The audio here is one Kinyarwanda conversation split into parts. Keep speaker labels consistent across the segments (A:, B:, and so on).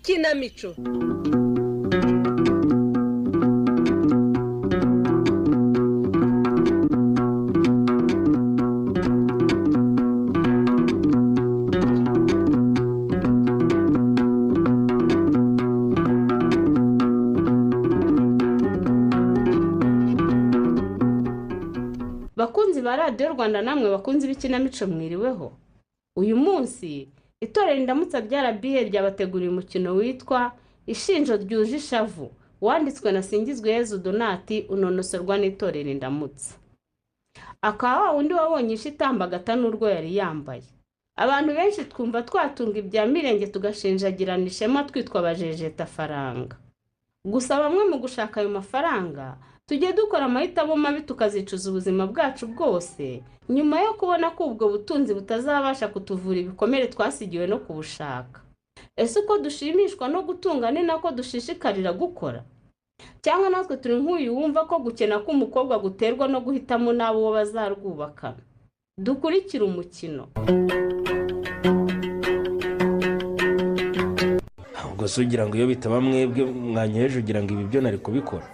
A: ikinamico.
B: Bakunzi ba Radio Rwanda namwe bakunzi b'ikinamico mwiriweho. Uyu munsi itorero Indamutsa bya RBA ryabateguriye umukino witwa Ishinjo ryuje ishavu, wanditswe na Singizwe Yezu Donati, unonosorwa n'itorero Indamutsa. Akaba undi wabonye ishitambagata n'urwo yari yambaye. Abantu benshi twumva twatunga ibya mirenge tugashinjagirana ishema twitwa abajejeta faranga. Gusa bamwe mu gushaka ayo mafaranga tujye dukora amahitamo mabi tukazicuza ubuzima bwacu bwose nyuma yo kubona ko ubwo butunzi butazabasha kutuvura ibikomere twasigiwe no kubushaka. Ese uko dushimishwa no gutunga ni nako dushishikarira gukora? Cyangwa natwe turi nk'uyu wumva ko gukena k'umukobwa guterwa no guhitamo n'abo bazarwubakana? Dukurikira umukino.
C: Ahubwo sugira ngo iyo bitaba mwebwe mwanyeje ugira ngo ibi byo nari kubikora.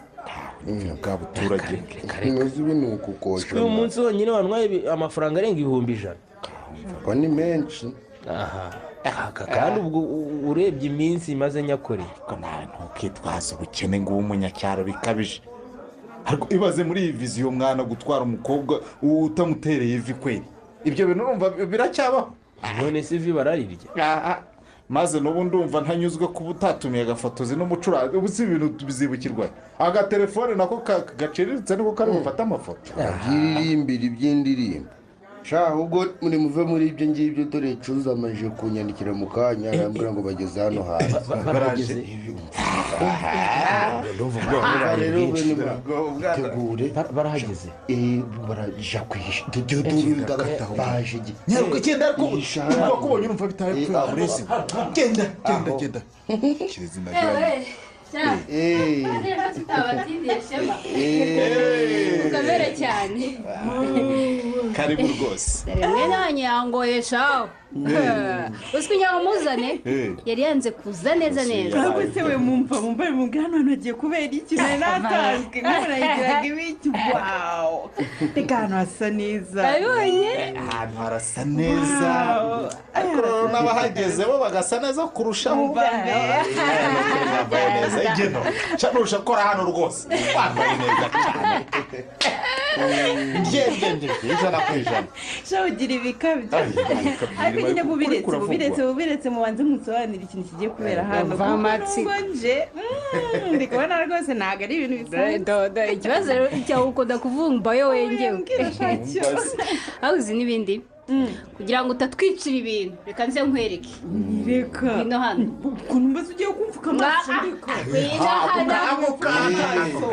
D: Bwa buturage ntuzi ibintu kukosha.
C: Uyu munsi wonyine wantwaye amafaranga arenga 1,100.
D: Ko ni menshi.
C: Kandi ubwo urebye iminsi imaze nyakore.
D: Ko nawe ntukitwaza ubukene ngo umunyacyaro bikabije. Ariko ibaze muri iyi viziyo mwana gutwara umukobwa utamutereye ivi kweli. Ibyo bintu urumva biracyabaho.
C: None se ivi bararirya.
D: Maze n'ubundi umva ntanyuzwe kuba utatumiye agafotozi n'umucuranga ubusi ibintu bizibukirwa. Agatelefone nako gaciriritse niko kari gufata amafoto.
E: Iririmbira iby'indirimbo. Ahubwo muri muve muri ibyo ngibyo dore cuza amaje kunyandikira mu kanya arambwira ngo bageze hano hantu.
C: Barageze.
E: Tegure
C: barahageze.
E: Baraja kwisha. Dudurunda baje.
D: Nyaruko cyenda ko kubonye urumva bitaye kurese. Genda. Kirizi nagira.
F: Kamera cyane.
D: Karibu rwose.
F: Rimwe nanyangoye shaho. Uswe nyamuzane yari yanze kuza neza.
G: Ntabwo se we mumva mugano nagiye kubera iki natazwe nk'urayigiraga ibiki. Wow. Tekano asa neza.
F: Ayonye.
D: Ahantu harasa neza. Ariko n'abahageze bo bagasa neza kurushaho. Neza igeno. Cyarusha kora hano rwose. Wambaye neza cyane. Ngende ijana ku ijana.
G: Shawugira ibikabyo. Ariko nyine mubiretse mubanze musobanira ikintu kigiye kubera hano. Nje ndikubona rwose ntago ari ibintu bisanzwe.
F: Ikibazo cyawe ukunda kuvumba yo wengewe. Ahuzi n'ibindi. Kugira ngo utatwicira ibintu reka nze nkwereke.
G: Reka
F: hino hano
G: ukuntu mbaze ugiye kumfuka amaso ndiko.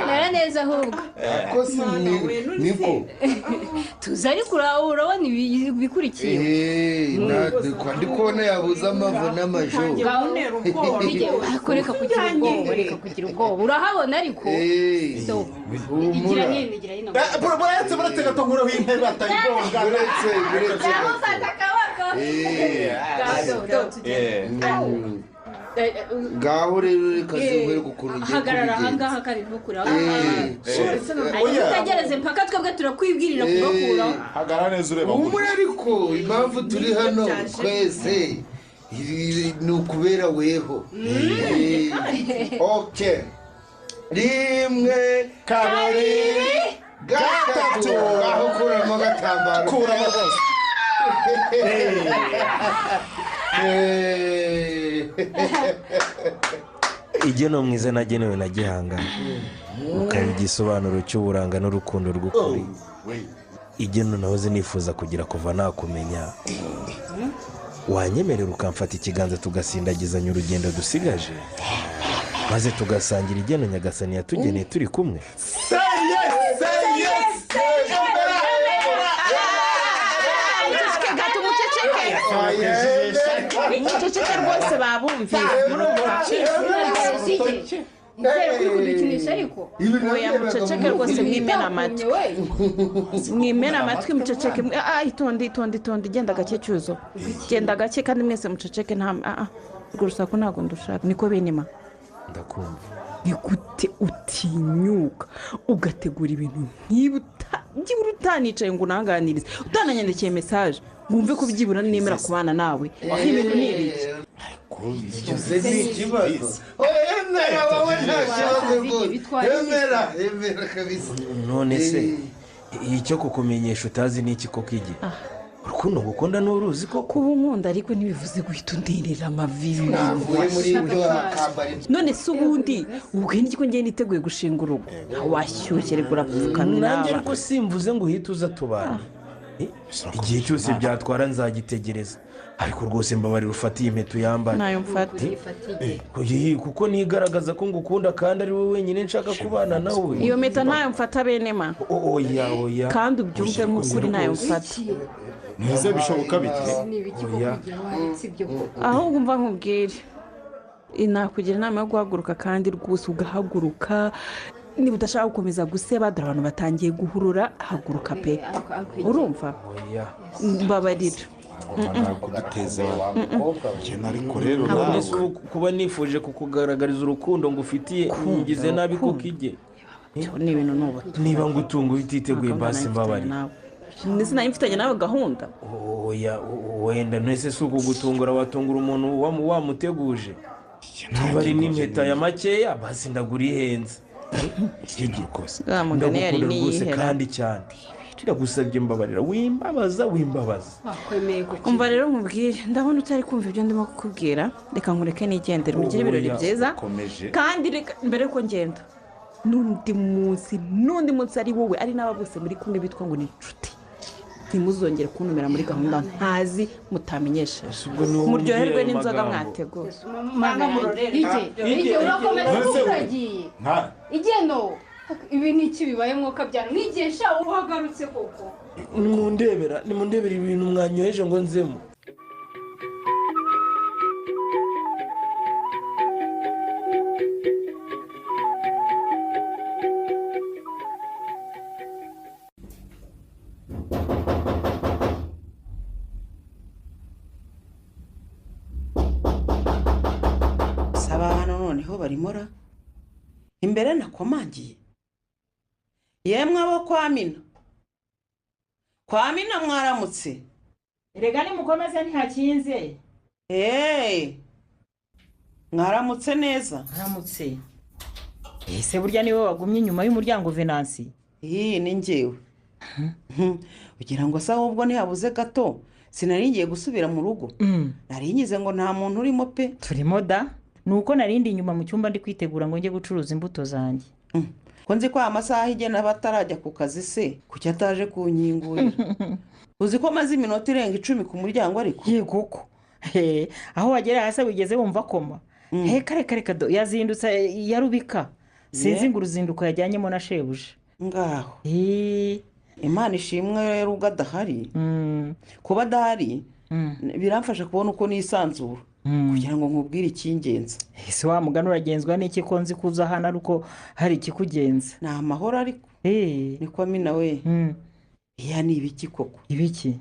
F: Nara neza ahubwo.
E: Ko si niko.
F: Tuzari kurahura wani bikurikiye.
E: Natwe ndikubona yabuza amavu n'amajo.
G: Gahunera ubwoba.
F: Reka kugira ubwoba. Urahabona ariko. So igira hino.
D: Buretse gatonguraho intebe atayibonga.
E: Buretse. Gaho rero reka zimwe gukurungiye.
F: Hagarara hangaha kari ntukura. Utagereze mpaka twebwe turakwibwirira kubakura.
D: Hagarara neza ureba.
E: Umure ariko impamvu turi hano twese ni ukubera weho. Okay. Rimwe kabiri gatatu. Aho kuramo gatambaro.
D: Kuramo rwose.
C: Igeno mwiza nagenewe na Gihanga. Ukaba igisobanuro cy'uburanga n'urukundo rw'ukuri. Igeno nahoze nifuza kugira kuva nakumenya. Wanyemerera ukamfata ikiganza tugasindagizanya urugendo dusigaje, maze tugasangira igeno Nyagasani yatugeneye turi kumwe.
G: Muceceke rwose babumvise.
F: Kudukinisha ariko.
G: Oya muceceke rwose mwimena amatwi. Mwimena amatwi muceceke. Itonde genda gake cyuzo. Genda gake kandi mwese muceceke nta urwo rusaku ntabwo ndushaka niko benema
C: ndakumva.
G: ni gute utinyuka ugategura ibintu nk'ibi byibura utanicaye ngo unanganirize utananyandikeye mesaje wumve ko byibura nemera kubana nawe ibintu ni ibiki
E: byose ni ikibazo emera wowe nta kibazo rwose emera kabisa.
C: none se icyo kukumenyesha utazi ni iki koko igihe urukundo ngukunda n'uruzi ko
G: kuba unkunda ariko ntibivuze guhita underera amavivi
E: navuye muri ibyo akambara
G: none se ubundi ubwo n'iki ko ngiye niteguye gushinga urugo washyushye reka urapfukana
C: nanjye
G: nawe
C: ariko simvuze ngo uhite uza tubana igihe cyose byatwara nzagitegereza ariko rwose mbabarira ufatiye impeta uyambara
G: ntayo mfata
C: kuko nigaragaza ko ngukunda kandi ari wowe wenyine nshaka kubana nawe.
G: iyo mpeta ntayo mfata benema
C: oya
G: kandi ubyumve nk'ukuri ntayo mfata
D: ntize bishoboka bite
G: ahubwo mva nkubwire nakugira inama yo guhaguruka kandi rwose ugahaguruka niba udashaka gukomeza guseba dore abantu batangiye guhurura haguruka pe urumva mbabarira
D: ntabwo duteze ikintu ariko rero
C: nawe kuba nifuje kukugaragariza urukundo ngufitiye ngize nabi kuko ijye
G: ni ibintu nuba
C: niba ngutunga utiteguye basi mbabarira
G: ndetse nayo mfitanye nawe gahunda
C: oya wenda ntese si ukugutungura watungura umuntu wamuteguje niba ari n'impeta ya makeya basi ndagura ihenze ndagukunda rwose kandi cyane ndagusabye mbabarira wimbabaza
G: umva rero nkubwire ndabona utari kumva ibyo ndimo kukubwira reka nkureke nigendere mugire ibirori byiza kandi reka mbere ko ngenda n'undi munsi ari wowe ari n'aba bose muri kumwe bitwa ngo ni inshuti ntimuzongere kuntumira muri gahunda ntazi mutamenyesheje muryoherwe n'inzoga mwateguye
F: igihe urakomeza kuko uragiye igeno ibi ni iki bibaye mwuka byane n'igihe sha uhagarutse koko
C: nimundebera ibintu mwanyoheje ngo nzemo.
A: saba hano noneho barimora imbere nakomangiye yemwe abo kwa mina mwaramutse
H: erega nimukomeze ntihakinze
A: mwaramutse neza
H: mwaramutse ese burya niwe wagumye inyuma y'umuryango Venansi
A: iyi ni njyewe ugira ngo se ahubwo ntihabuze gato sinari ngiye gusubira mu rugo nari ngize ngo nta muntu urimo pe
H: turimo da nuko narindi inyuma mu cyumba ndi kwitegura ngo njye gucuruza imbuto zanjye
A: ko nzi ko amasaha igena batarajya ku kazi se kuki ataje kunyingurira uzi ko maze iminota irenga 10 ku muryango ariko
H: yego ko aho wagera hasi wigeze wumva koma reka yazindutse yarubika sinzi ngo uruzinduko yajyanyemo na shebuja
A: ngaho imana ishimwe rero ubwo adahari kuba adahari biramfasha kubona uko nisanzura kugira ngo nkubwire icy'ingenzi
H: ese wa mugani uragenzwa n'iki ko nzi kuza hano ariko hari ikikugenza
A: ni amahoro ariko niko mina we iya ni ibiki koko
H: ibiki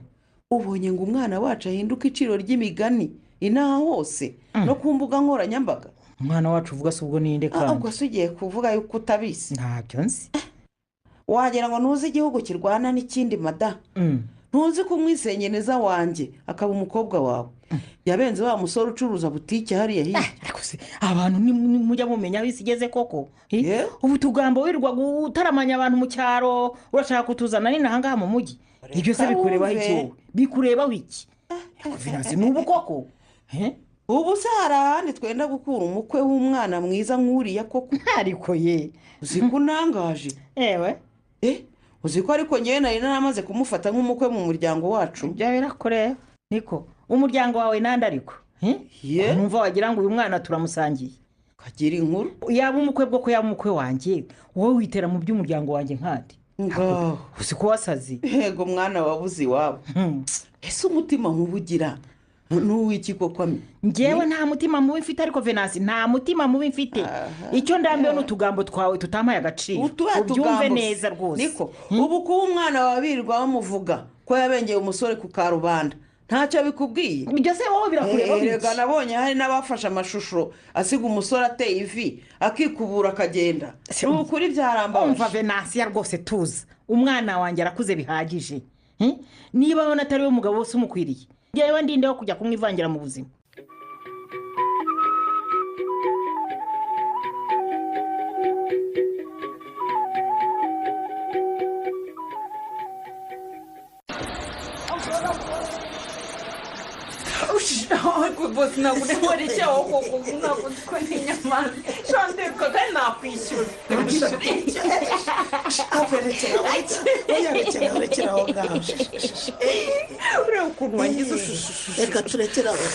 A: ubonye ngo umwana wacu ahinduka iciro ry'imigani inaha hose no ku mbuga nkoranyambaga
H: umwana wacu uvuga se ubwo ninde kandi
A: ubwo se ugiye kuvuga yuko utabizi
H: ntabyo nzi
A: wagira ngo ntuzi igihugu kirwana n'ikindi mada ntuzi ko umwisengeneza wanjye akaba umukobwa wawe yabenze wa musore ucuruza butike hariya hirya
H: abantu mujya mumenya aho isi igeze koko ubu tugambo wirirwa utaramanya abantu mu cyaro urashaka kutuzana n'inaha ngaha mu mujyi ibyo se bikurebaho iki wowe bikurebaho iki Venansi ni ubu koko
A: ubu se hari ahandi twenda gukura umukwe w'umwana mwiza nk'uriya koko
H: ariko ye
A: uzi ko unangaje
H: ewe
A: uzi ko ariko ngewe nari naramaze kumufata nk'umukwe mu muryango wacu
H: bya birakureba niko umuryango wawe nande ariko numva wagira ngo uyu mwana turamusangiye
A: kagira inkuru
H: yaba umukwe bwo ko yaba umukwe wanjye wowe witera mu by'umuryango wanjye nkandi uzi ko wasazi
A: yego mwana wabuze iwabo ese umutima nkubugira n'uw'iki koko
H: ngewe nta mutima mubi mfite ariko Venansi nta mutima mubi mfite icyo ndambiwe n'utugambo twawe tutampaye agaciro ubyumve neza rwose
A: niko ubu kuba umwana wabirirwa bamuvuga ko yabengeye umusore ku karubanda ntacyo bikubwiye
H: ibyo se wowe birakureba
A: rega nabonye hari n'abafashe amashusho asiga umusore ateye ivi akikubura akagenda ni ukuri byarambabaje.
H: umva venansiya rwose tuza umwana wanjye arakuze bihagije niba abona atari we mugabo wose umukwiriye yewe ndinde wo kujya kumwivangira mu buzima.
G: bose ntabwo ureba icyaho koko ntabwo ko n'inyama shande kagari nakwishyura
I: rekera aho ngaho
G: ureba ukuntu wagize ushusho
I: reka turekere aho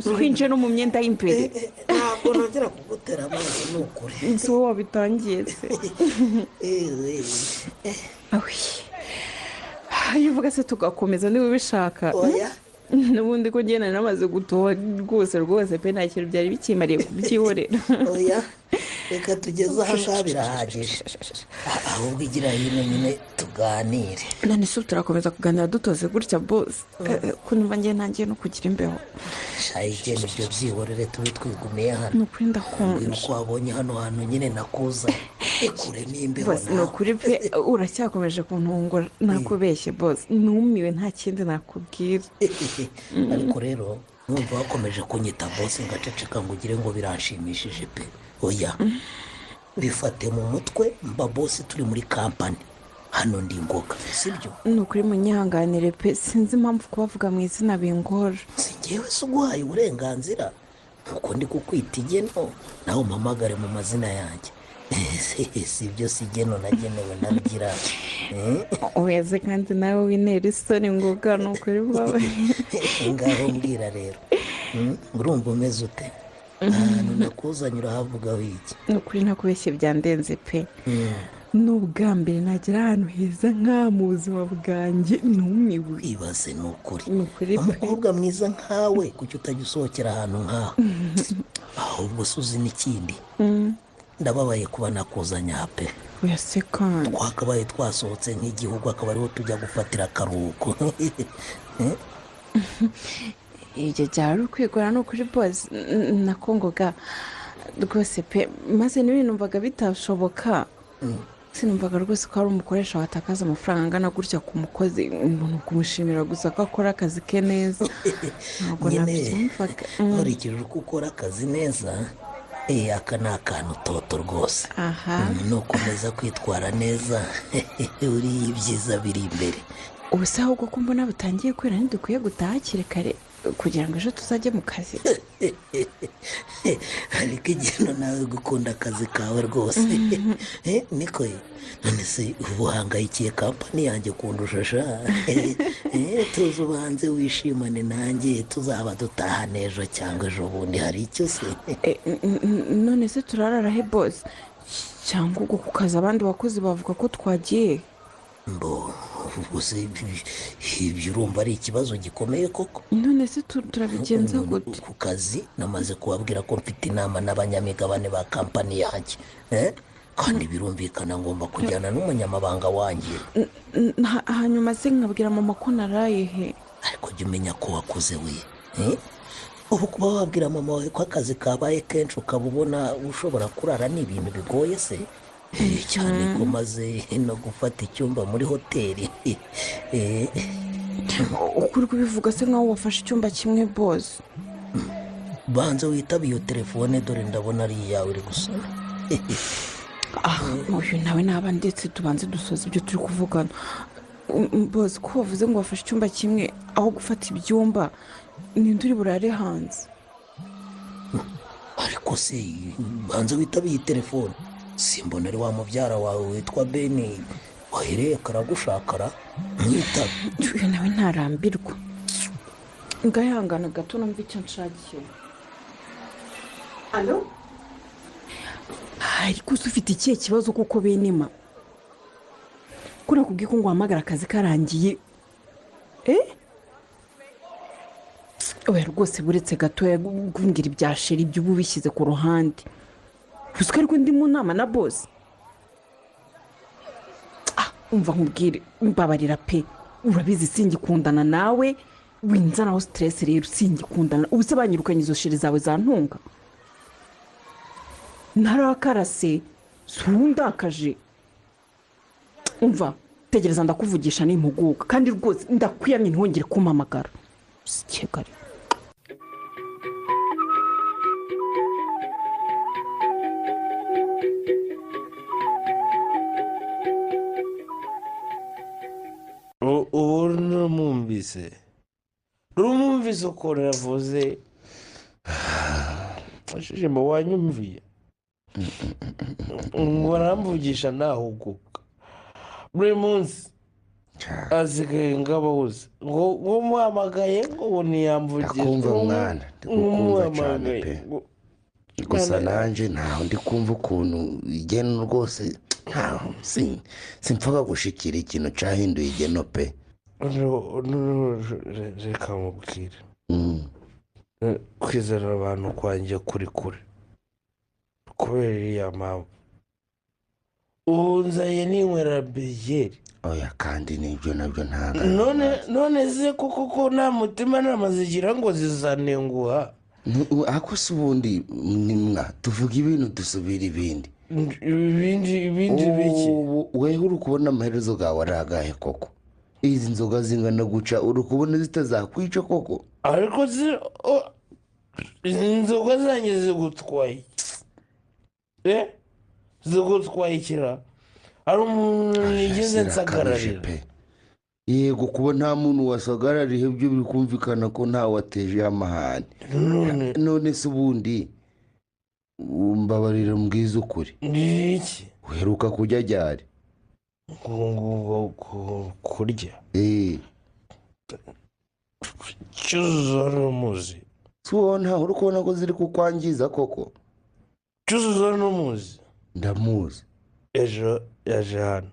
I: se
G: twinjiye no mu myenda y'imbere
I: ntabwo nongera kugutera amazi ni ukuri
G: inzu wowe wabitangiye se iyo uvuga se tugakomeza niba ubishaka n'ubundi ko ngena namaze gutoha rwose pe nta kintu byari bikimariye kubyihorera.
I: oya reka tugeze aha ngaha birahagije ahubwo igira hino nyine tuganire.
G: none se turakomeza kuganira dutoze gutya bose ko numva ngiye ntangiye no kugira imbeho.
I: shayigenda ibyo byihorere tube twigumiye hano
G: ni ukuri ndakumva
I: uko wabonye hano hantu nyine nakuza ikuremo imbeho
G: bose ni ukuri pe uracyakomeje kuntungura nakubeshye bose numiwe nta kindi nakubwira.
I: ariko rero numva wakomeje kunyita bose ngaceceka ngo ugire ngo biranshimishije pe. oya bifate mu mutwe mba bose turi muri kampani hano ndi ngoga sibyo.
G: ni ukuri munyihanganire pe sinzi impamvu kubavuga mu izina bingora.
I: si njyewe se uguhaye uburenganzira nuko ndi kukwita igeno nawe umpamagare mu mazina yanjye si ibyo si igeno nagenewe nabigira.
G: weze kandi nawe winera isoni ngoga ni ukuri bwawe.
I: ngaho mbwira rero urumva umeze ute ahantu nakuzanye urahavugaho iki.
G: ni ukuri ntakubeshye byandenze pe ni ubwa mbere nagera ahantu heza nk'aha mu buzima bwanjye numiwe.
I: ibaze ni ukuri umukobwa mwiza nkawe kuki utajya usohokera ahantu nk'aho ahubwo se uzi n'ikindi ndababaye kuba nakuzanye aha pe.
G: oya se kandi
I: twakabaye twasohotse nk'igihugu akaba ariho tujya gufatira akaruhuko.
G: ibyo byari ukwigora ni ukuri bose nakongoga rwose pe maze n'ibintu numvaga bitashoboka sinumvaga rwose ko hari umukoresha watakaza amafaranga angana gutya ku mukozi umuntu kumushimira gusa ko akora akazi ke neza ntabwo nabyumvaga.
I: nkurikije uko ukora akazi neza aka ni akantu toto rwose nukomeza kwitwara neza uriya ibyiza biri imbere.
G: ubu se ahubwo ko mbona butangiye kwera ntidukwiye gutaha hakiri kare kugira ngo ejo tuzajye mu kazi.
I: ariko igeno nawe gukunda akazi kawe rwose niko none se ubu uhangayikiye kampani yanjye kundusha sha tuzi ubanze wishimane nanjye tuzaba dutaha n'ejo cyangwa ejo bundi hari icyo se.
G: none se turarara he bose cyangwa ubwo ku kazi abandi bakozi bavuga ko twagiye
I: mbo gusa ibyo urumva ari ikibazo gikomeye koko.
G: none se turabigenza gute
I: ku kazi namaze kubabwira ko mfite inama n'abanyamigabane ba kampani yanjye kandi birumvikana ngomba kujyana n'umunyamabanga wanjye.
G: hanyuma se nkabwira mama ko naraye he.
I: ariko jya umenya ko wakuze we ubu kuba wabwira mama wawe ko akazi kabaye kenshi ukaba ubona ushobora kurara ni ibintu bigoye se cyane ko maze no gufata icyumba muri hoteli.
G: ukuri kubivuga se nkaho wafashe icyumba kimwe bose.
I: banza witabe iyo telefone dore ndabona ari iyawe uri gusoma.
G: uyu nawe naba ndetse tubanze dusoza ibyo turi kuvugana bose ko wavuze ngo wafashe icyumba kimwe aho gufata ibyumba ninde uri burare hanze.
I: ariko se banza witabe iyi telefone simbona ari wa mubyara wawe witwa beni wahereye karagushakara mwitabe.
G: uyu nawe ntarambirwa ngayihangana gato numva icyo nshakiye. alo ariko uzi ufite ikihe kibazo kuko benima ko nakubwiye ko ngo uhamagara akazi karangiye. oya rwose buretse gatoya gumbwira ibya sheri ibyo uba ubishyize ku ruhande gusa ariko ndi mu nama na bose. umva nkubwire mbabarira pe urabizi singikundana nawe winzanaho siteresi rero singikundana ubu se banyirukanye izo sheri zawe za ntunga ntarakarase si undakaje umva tegereza ndakuvugisha n'impuguka kandi rwose ndakwiyamye ntihongere kumpamagara si kigali.
C: ubu numumvise ukuntu yavuze ashishima wanyumviye ngo aramvugisha nahuguka buri munsi asigaye ngabahuze ngo muhamagaye ngo ntiyamvugisha
E: ndakumva mwana ndakumva cyane pe gusa nanjye ntaho ndi kumva ukuntu igeno rwose ntaho simpfaga gushikira ikintu cyahinduye igeno pe
C: reka mubwire kwizera abantu kwanjye kuri kure kubera iriya mpamvu ubu nzaye ninywera biyeri
E: oya kandi nibyo nabyo ntabwo
C: none se koko nta mutima nama zigira ngo zizanenguha
E: ako si ubundi nimwa tuvuga ibintu dusubira ibindi
C: biki
E: wewe uri kubona amaherezo gawe ari agahe koko izi nzoga zingana guca uri kubona zitazakwica koko
C: ariko izi nzoga zanjye zigutwaye zigutwaye ikira hari umuntu nigeze nsagararira
E: yego kuba nta muntu wasagarariye byo biri kumvikana ko ntawe watejeho amahane none se ubundi mbabarira mbwiza ukuri
C: ni iki
E: uheruka kurya ryari
C: kurya cyuzuzo n'umuzi
E: si wowe ntawe uri kubona ko ziri kukwangiza koko
C: cyuzuzo n'umuzi
E: ndamuzi
C: ejo yaje hano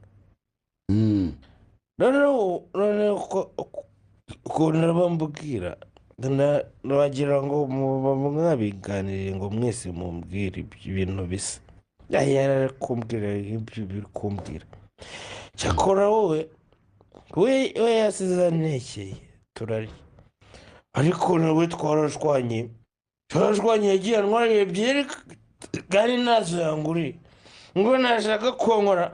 C: noneho ukuntu nabambubwira wagira ngo mwabiganire ngo mwese mumbwire ibintu bisa yari kumbwira ibyo biri kumbwira cyakora we yasize antekeye turarya ariko nawe twarashwanye yagiye antwariye ebyiri kandi ntazo yanguriye ngo nashaka konkora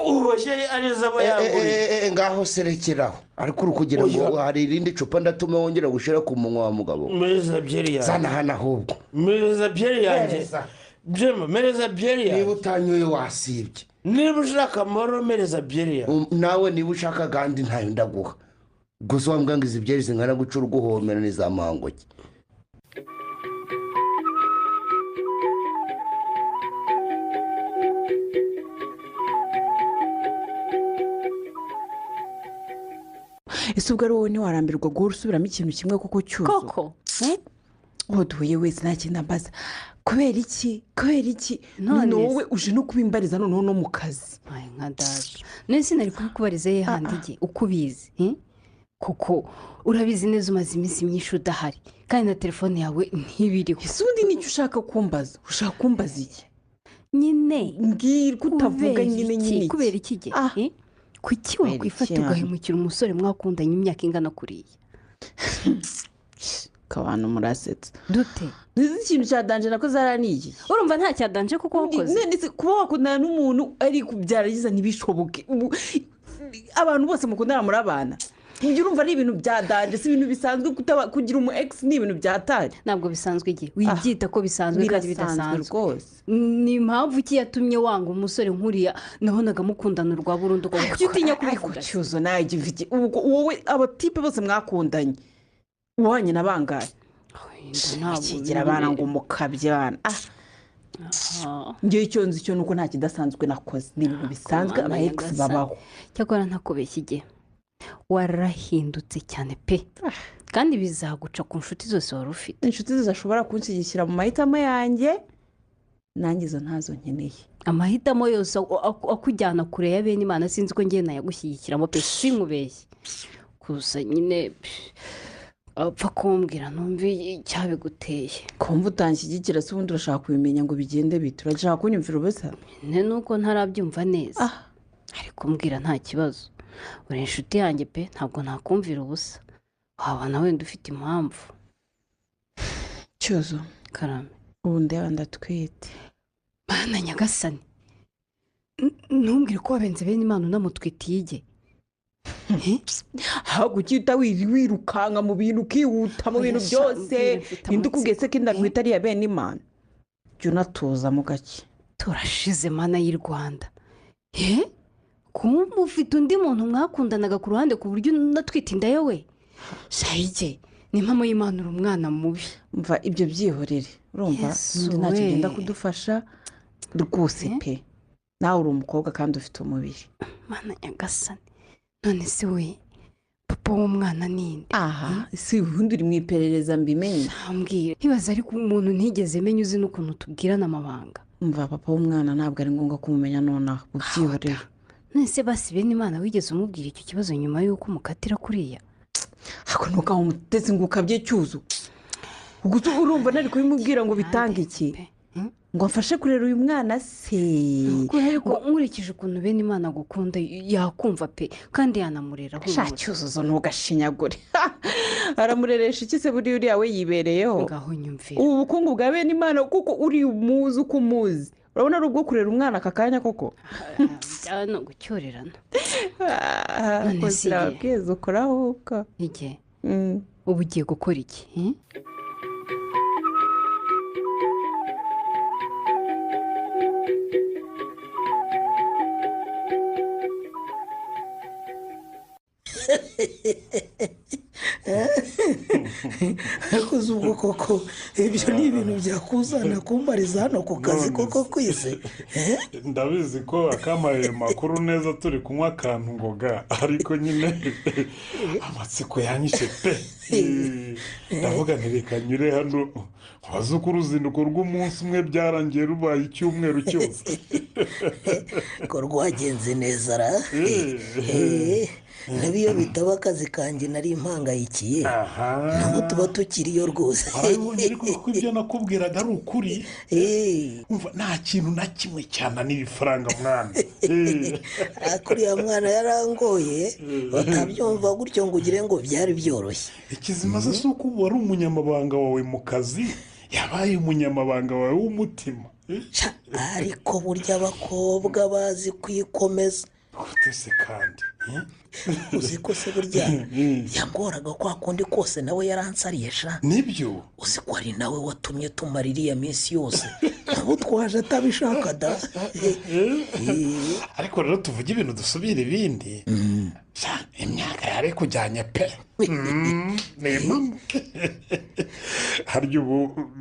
C: uboshye arizo aba yanguriye
E: ngaho serekeraho ariko uri kugira ngo hari irindi cupa ndatuma wongera gushyira ku munwa wa mugabo
C: mereza byeri yanjye
E: zana hano ahubwo
C: mereza byeri yanjye mereza byeri yanjye
E: niba utanyoye wasibye
C: niba ushaka amahoro mereza byeri yanjye
E: nawe niba ushaka kandi ntayo ndaguha gusa wambwa ngo izi byeri zingana guca uruguhomera n'iza mangoki
G: ese ubwo ari wowe ntiwarambirwa guhora usubiramo ikintu kimwe kuko cyuzo
F: koko
G: uwo duhuye wese nta kintu ambaza kubera iki none wowe uje no kubimbariza noneho no mu kazi
F: nka daje nese nari kubikubariza ye handi igihe uko ubizi kuko urabizi neza umaze iminsi myinshi udahari kandi na telefone yawe ntibiriho
G: ese ubundi nicyo ushaka kumbaza ushaka kumbaza iki
F: nyine
G: mbwira ko utavuga nyine
F: kubera iki gihe kuki wakwifata ugahemukira umusore mwakundanye imyaka ingana kuriya
G: abantu murasetsa
F: dute
G: nzi ikintu cya danje nako zaraniye
F: urumva nta cya danje kuko wakoze
G: kuba wakundana n'umuntu ari kubyaragiza ntibishoboke abantu bose mukundana muri abana ibyo urumva ari ibintu bya danje si ibintu bisanzwe kugira umu egisi ni ibintu byatari
F: ntabwo bisanzwe igihe wibyita ko bisanzwe kandi bidasanzwe rwose ni impamvu ki yatumye wanga umusore nkuriya nabonaga mukundana urwa burundu kuko utinya kubivuga
G: cyuzo nawe gifite wowe abatipe bose mwakundanye uhanye na bangahe kigira abana ngo mukabye abana ngewe icyo nzi cyo ni uko nta kidasanzwe nakoze ni ibintu bisanzwe aba egisi babaho
F: cyakora ntakubeshye igihe warahindutse cyane pe kandi bizaguca ku nshuti zose wari ufite
G: inshuti zidashobora kunshyigikira mu mahitamo yanjye nanjye izo ntazo nkeneye
F: amahitamo yose akujyana kure ya bene imana sinzi ko ngiye nayagushyigikiramo pe sinkubeshye gusa nyine apfa kumbwira ntumve icyabiguteye
G: kumva utanshyigikira se ubundi urashaka kubimenya ngo bigende bite urashaka kunyumvira ubusa
F: nuko ntarabyumva neza ariko mbwira nta kibazo uri inshuti yanjye pe ntabwo nakumvira ubusa wabona wenda ufite impamvu.
G: cyuzo
F: karame.
G: ubu ndeba ndatwite.
F: Bana nyagasani, ntumbwire ko wabenze bene Imana unamutwitiye ige.
G: ahubwo ukita wirukanka mu bintu ukihuta mu bintu byose ninde ukubwiye se ko inda ntwite ari iya bene Imana? jya unatuza mu gake.
F: turashize Mana y'u Rwanda. kumva ufite undi muntu mwakundanaga ku ruhande ku buryo unatwite inda yowe. shayige ni impamo y'Imana uri umwana mubi.
G: mva ibyo byihorere urumva undi ntacyo ugenda kudufasha rwose pe. nawe uri umukobwa kandi ufite umubiri.
F: Mana nyagasani, none se we papa w'umwana ninde?
G: aha si ubundi uri mu iperereza mbimenye.
F: mbwira ntibaze ariko umuntu ntigeze menya uzi n'ukuntu tubwirana amabanga.
G: mva papa w'umwana ntabwo ari ngombwa kumumenya nonaha ubyihorere.
F: none se basi bene Imana wigeze umubwira icyo kibazo nyuma y'uko umukatira kuriya?
G: ako ntukaho umutezi ngo ukabye cyuzo. ubwo urumva nari kubimubwira ngo bitange iki? ngo mfashe kurera uyu mwana se.
F: ariko nkurikije ukuntu bene Imana agukunda yakumva pe kandi yanamurera.
G: sha cyuzuzo ntugashinyagure. aramureresha iki se buriya uriya we yibereyeho?
F: ngaho nyumvira.
G: ubu bukungu bwa bene Imana kuko uri umuzi uko umuzi urabona ari ubwo kurera umwana aka kanya koko.
F: no gucyorerana.
G: none se urababwiza ukoraho uka
F: ige ubu ugiye gukora iki?
I: ariko ubwo koko ibyo ni ibintu byakuzana kumbariza hano ku kazi koko kwise.
J: ndabizi ko akamaye makuru neza turi kunywa akantu ngoga ariko nyine amatsiko yanyishe pe. ndavuga ntireka nyure hano wazi uko uruzinduko rw'umunsi umwe byarangiye rubaye icyumweru cyose.
I: ko rwagenze neza ra. n'iyo bitaba akazi kanjye nari impangayikiye ntabwo tuba tukiriyo rwose.
J: urabibonye ariko ko ibyo nakubwiraga ari ukuri. nta kintu na kimwe cyane n'ibifaranga mwana.
I: kuriya mwana yarangoye batabyumva gutyo ngo ugire ngo byari byoroshye.
J: ikizimaze si uko ubu wari umunyamabanga wawe mu kazi yabaye umunyamabanga wawe w'umutima.
I: ariko burya abakobwa bazi kwikomeza.
J: utese kandi
I: uzi ko se burya yangoraga kwa kundi kose nawe yaransariye sha.
J: nibyo
I: uzi ko ari nawe watumye tumara iriya minsi yose nabo twaje atabishaka da.
J: ariko rero tuvuge ibintu dusubira ibindi. imyaka yari kujyanye pe. ni impamvu harya ubu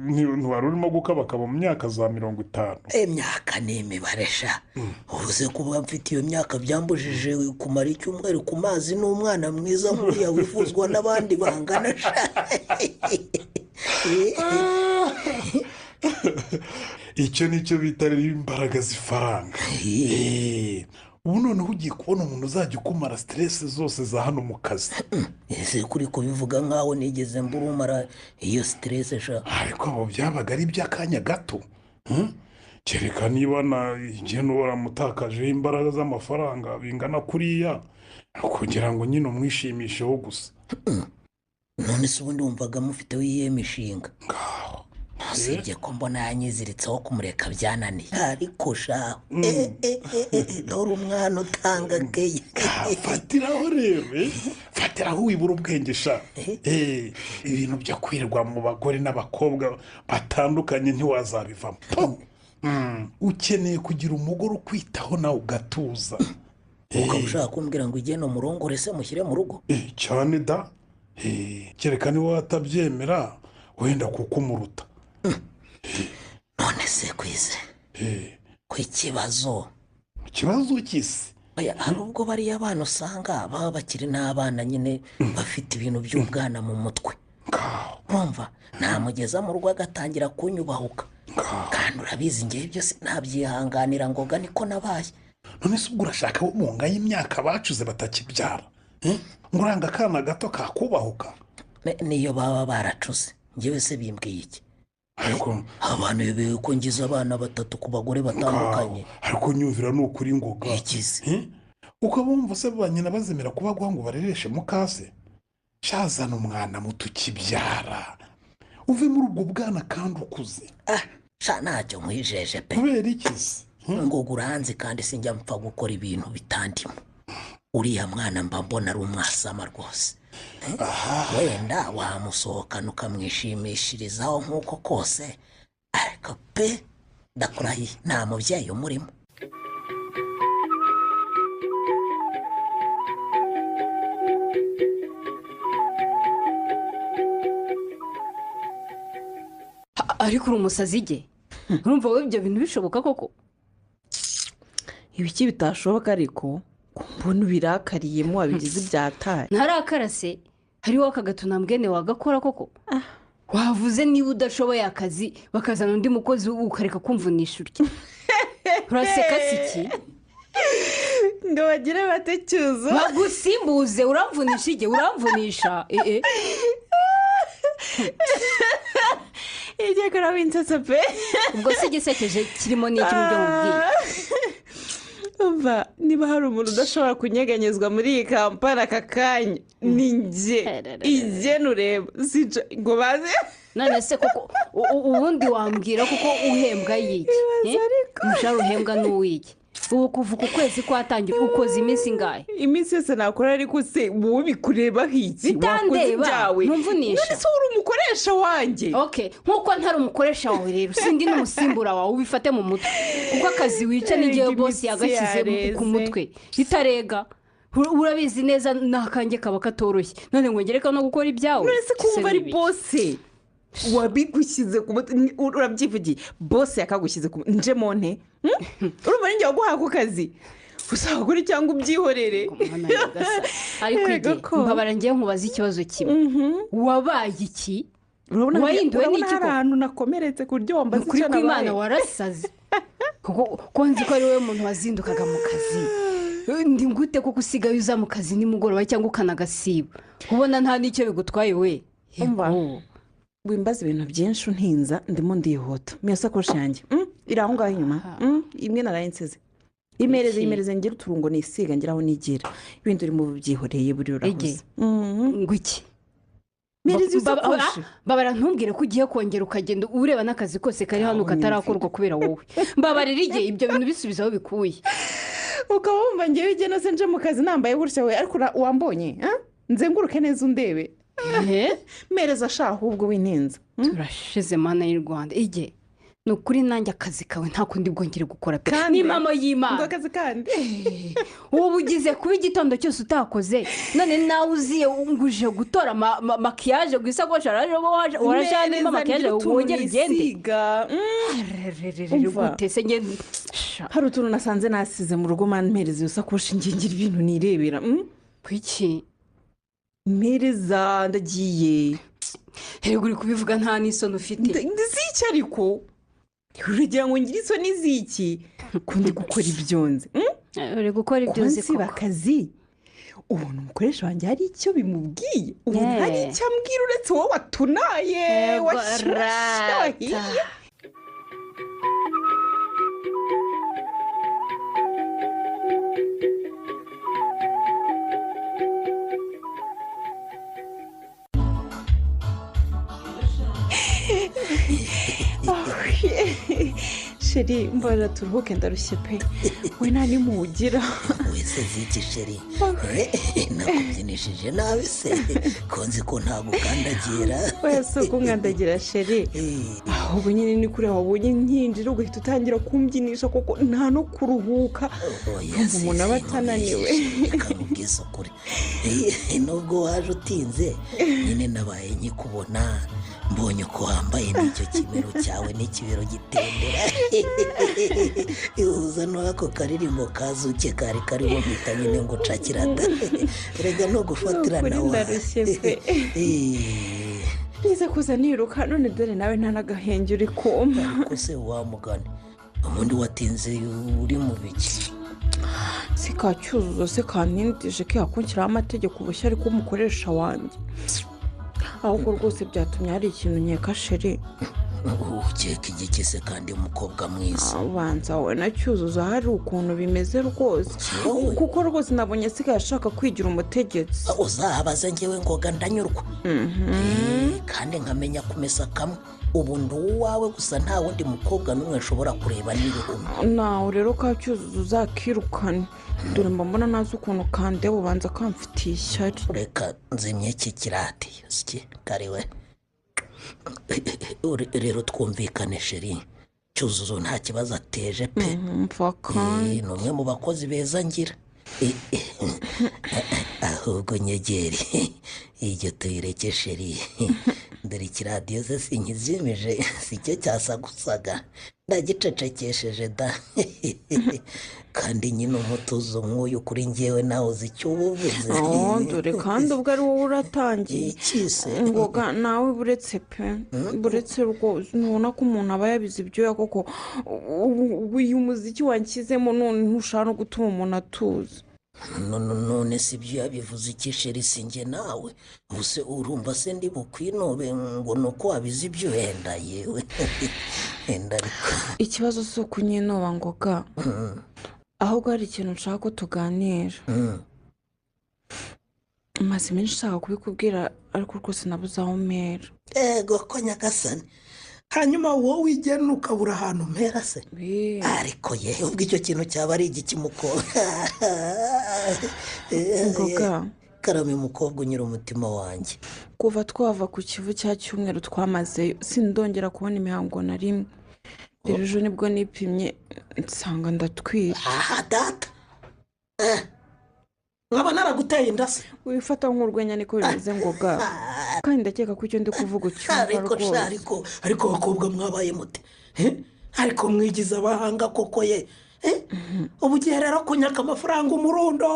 J: ntiwari urimo gukabakaba mu myaka za 50.
I: imyaka ni imibare sha. uvuze ko uba mfite iyo myaka byambujije kumara icyumweru ku mazi n'umwana mwiza nk'uriya wifuzwa n'abandi bangana sha.
J: icyo nicyo bita rero imbaraga z'ifaranga. ubu noneho ugiye kubona umuntu uzajya ukumara siteresi zose za hano mu kazi.
I: ese kuri kubivuga nkaho nigeze mburumara iyo siteresi sha.
J: ariko abo byabaga ari iby'akanya gato. kereka niba na igihe waramutakajeho imbaraga z'amafaranga bingana kuriya kugira ngo nyine umwishimisheho gusa.
I: none se ubundi wumvaga mufiteho iyihe mishinga? usibye ko mbona yanyiziritseho kumureka byananiye. ariko sha dore umwana utanga keya.
J: fatiraho rero fatiraho wibura ubwenge sha. ibintu byo kwirirwa mu bagore n'abakobwa batandukanye ntiwazabivamo. ukeneye kugira umugore ukwitaho nawe ugatuza.
I: ukaba ushaka kumbwira ngo ugende umurongore se mushyire mu rugo?
J: cyane da. kereka niba watabyemera wenda kuko umuruta.
I: none se kwize ku ikibazo
J: cy'isi
I: hari ubwo bariya abana usanga baba bakiri n'abana nyine bafite ibintu by'ubwana mu mutwe. urumva namugeza mu rugo agatangira kunyubahuka kandi urabizi ngewe byose ntabyihanganira ngoga niko nabaye.
J: none se ubwo urashaka bo mu ngaya y'imyaka bacuze batakibyara ngo uranga akana gato kakubahuka?
I: niyo baba baracuze ngewe se bimbwiye iki? abantu bibeye ko ngize abana 3 ku bagore batandukanye.
J: ariko nyumvira ni ukuri ngoga
I: ikize
J: uko bumva se ba nyina bazemera kuba ngo barereshe mukase. cyazana umwana muto ukibyara uve muri ubwo bwana kandi ukuze.
I: sha ntacyo nkwijeje pe.
J: kubera iki se?
I: ngo uranzi kandi sinjya mpfa gukora ibintu bitandimo. uriya mwana mba mbona ari umwasama rwose. wenda wamusohokana ukamwishimishirizaho nk'uko kose, ariko pe ndakurahiye nta mubyeyi umurimo.
F: ariko uri umusazi ge urumva wowe ibyo bintu bishoboka koko?
G: ibiki bitashoboka ariko mbona ubirakariyemo wabigize ibyataye.
F: ntarakara se hariho aka gato nambwene wagakora koko? wavuze niba udashoboye akazi bakazana undi mukozi ukareka kumvunisha urya. uraseka siki?
G: ngo bagire bate cyuzo
F: bagusimbuze uramvunisha ige uramvunisha.
G: igihe kora winsetse pe.
F: ubwo se gisekeje kirimo n'iki mu byo mubwiye?
G: umva niba hari umuntu udashobora kunyeganyezwa muri iyi kampani aka kanya ni njye. igena ureba sinca ngo baze.
F: none se koko ubundi wambwira kuko uhembwa yiki? umushahara uhembwa n'uwiki? ubu kuva ku kwezi kwatangira ukoze iminsi ingahe?
G: iminsi yose nakora ariko se wowe bikurebaho iki?
F: bitandeba ntumvunisha.
G: none se uri umukoresha wanjye?
F: nk'uko ntari umukoresha wawe rero sindi n'umusimbura wawe ubifate mu mutwe kuko akazi wica n'igihe bose yagashyize ku mutwe bitarega. urabizi neza n'akange kaba katoroshye none ngo ngereka no gukora ibyawe.
G: none se kumva ari bose wabigushyize ku mutwe urabyivugiye bose yakagushyize ku mutwe nje monte urumva ninjye waguhaye ako kazi usabagure cyangwa ubyihorere.
F: ariko mbabara ngewe nkubaza ikibazo kimwe wabaye iki? wahinduwe n'iki?
G: hari ahantu nakomeretse ku buryo wambaza
F: icyo nabaye. kuri kw'Imana warasaze kuko nzi ko ari wowe muntu wazindukaga mu kazi. ndi ngute kuko usigaye uza mu kazi nimugoroba cyangwa ukanagasiba ubona nta n'icyo bigutwaye we.
G: wimbaza ibintu byinshi untinza ndimo ndihuta mu isakoshi yanjye iri aho ngaho inyuma imwe narayinsize. imereze ngira uturungo nisiga ngira aho nigira ibindi uri mu byihoreye buri urahuze.
F: ngo iki? mereze isakoshi. babara ntumbwire ko ugiye kongera ukagenda ureba n'akazi kose kari hano katarakorwa kubera wowe. mbabarira igihe ibyo bintu bisubiza aho bikuye.
G: ukaba wumva ngewe igihe nose nje mu kazi nambaye gutya we ariko wambonye nzenguruke neza undebe. mereza ashaka ahubwo w'intinza.
F: turashize mana y'u Rwanda igihe ni ukuri nanjye akazi kawe nta kundi bwongere gukora pe. ni mama y'Imana.
G: ngo akazi kandi
F: ubu ugize kuba igitondo cyose utakoze none nawe uziye nguje gutora makiyaje gusa ko warajane makiyaje wongere ugende. gutese nge
G: hari utuntu nasanze nasize mu rugo mani mpereza iyo sakoshi ngira ibintu nirebera.
F: kuki?
G: mpereza ndagiye.
F: hego uri kubivuga nta n'isoni ufite.
G: ziki ariko uragira ngo ngire isoni ziki ko ndi gukora ibyonze.
F: uri gukora ibyonze
G: koko akazi ubona umukoresha wanjye hari icyo bimubwiye ubona hari icyo ambwira uretse wowe watunaye washyushye. sheri mbona turuhuke ndarushye pe. we nta nimuwugira.
I: wese ziki sheri nakubyinishije nabi se ko nzi ko ntagukandagira.
G: wese uko nkandagira sheri ahubwo nyine ni kure wabonye nkinjira ugahita utangira kumbyinishije kuko nta no kuruhuka umuntu aba atananiwe.
I: akamubwiza ukuri nubwo waje utinze nyine nabaye nkikubona mbonye ko wambaye n'icyo kimero cyawe n'ikibero gitendera. ihuza n'ako karirimbo kazuke kari karimo mpita nyine ngo cakirata rega no gufatira nawe.
G: ndarushye pe. niza kuza niruka none dore nawe nta n'agahenge uri kumpa.
I: ariko se wamugane ubundi watinze uri mu biki?
G: si kacyuzuzo se kanindije ko yakunshyiraho amategeko ubushya ariko umukoresha wanjye ahubwo rwose byatumye hari ikintu nkeka sheri.
I: ukeka igiki se kandi umukobwa mwiza
G: ubanza wowe na cyuzuzo hari ukuntu bimeze rwose kuko rwose nabonye asigaye ashaka kwigira umutegetsi
I: uzahabaze ngewe ngoga ndanyurwa kandi nkamenya kumesa kamwe ubu ndi uwawe gusa nta wundi mukobwa n'umwe nshobora kureba n'ibihumbi
G: nawe rero ka cyuzuzo uzakirukane dore mbona nazi ukuntu kandeba ubanza kamfitiye ishyari
I: reka nzimye iki kirati siki kariwe rero twumvikane sheri cyuzuzo nta kibazo ateje pe ni umwe mu bakozi beza ngira ahubwo nyegeri iryo tuyireke sheri dore ikiradiyo se sinkizimije si cyo cyasagusaga ndagicecekesheje da kandi nyine umutuzo nk'uyu kuri ngewe nawe uzi icyo uba uvuze
G: dore kandi ubwo ari wowe uratangiye ngoga nawe buretse pe buretse rwose ntubona ko umuntu aba yabize ibyuya koko uyu muziki wanshyizemo none ntushaka no gutuma umuntu atuza
I: none si ibyo yabivuze ikisheri singe nawe ubuse urumva se ndi bukwinobe ngo ni uko wabize ibyo wenda yewe wenda ariko
G: ikibazo si ukunyinoba ngoga ahubwo hari ikintu nshaka ko tuganira maze menshi ushaka kubikubwira ariko rwose nabuze aho mpera
I: ego ko nyagasani hanyuma wowe wigena ukabura ahantu mpera se ariko yewe ubwo icyo kintu cyaba ari igikimukobwa
G: ngoga
I: karame mukobwa unyura umutima wanjye
G: kuva twava ku kivu cya cyumweru twamazeyo sindongera kubona imihango na rimwe rero ejo nibwo nipimye nsanga ndatwira
I: data nkaba naraguteye inda se
G: wifata nk'urwenya niko bimeze ngoga kandi ndakeka ko icyo ndi kuvuga ucyumva rwose
I: ariko abakobwa mwabaye mute ariko mwigize abahanga koko ye ubu ugiye rero kunyaka amafaranga umurundo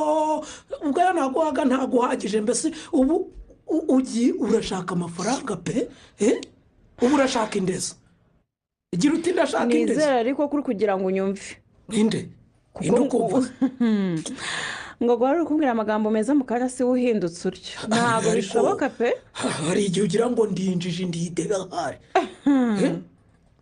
I: ubwo naguhaga ntaguhagije mbese ubu urashaka amafaranga pe ubu urashaka indezo igira uti ndashaka indezo
G: nizera ariko kuri kugira ngo unyumve
I: inde ukumva
G: ngo guhora kumbwira amagambo meza mu kanya si uhindutse utyo ntabwo bishoboka pe
I: hari igihe ugira ngo ndinjije ndidega hari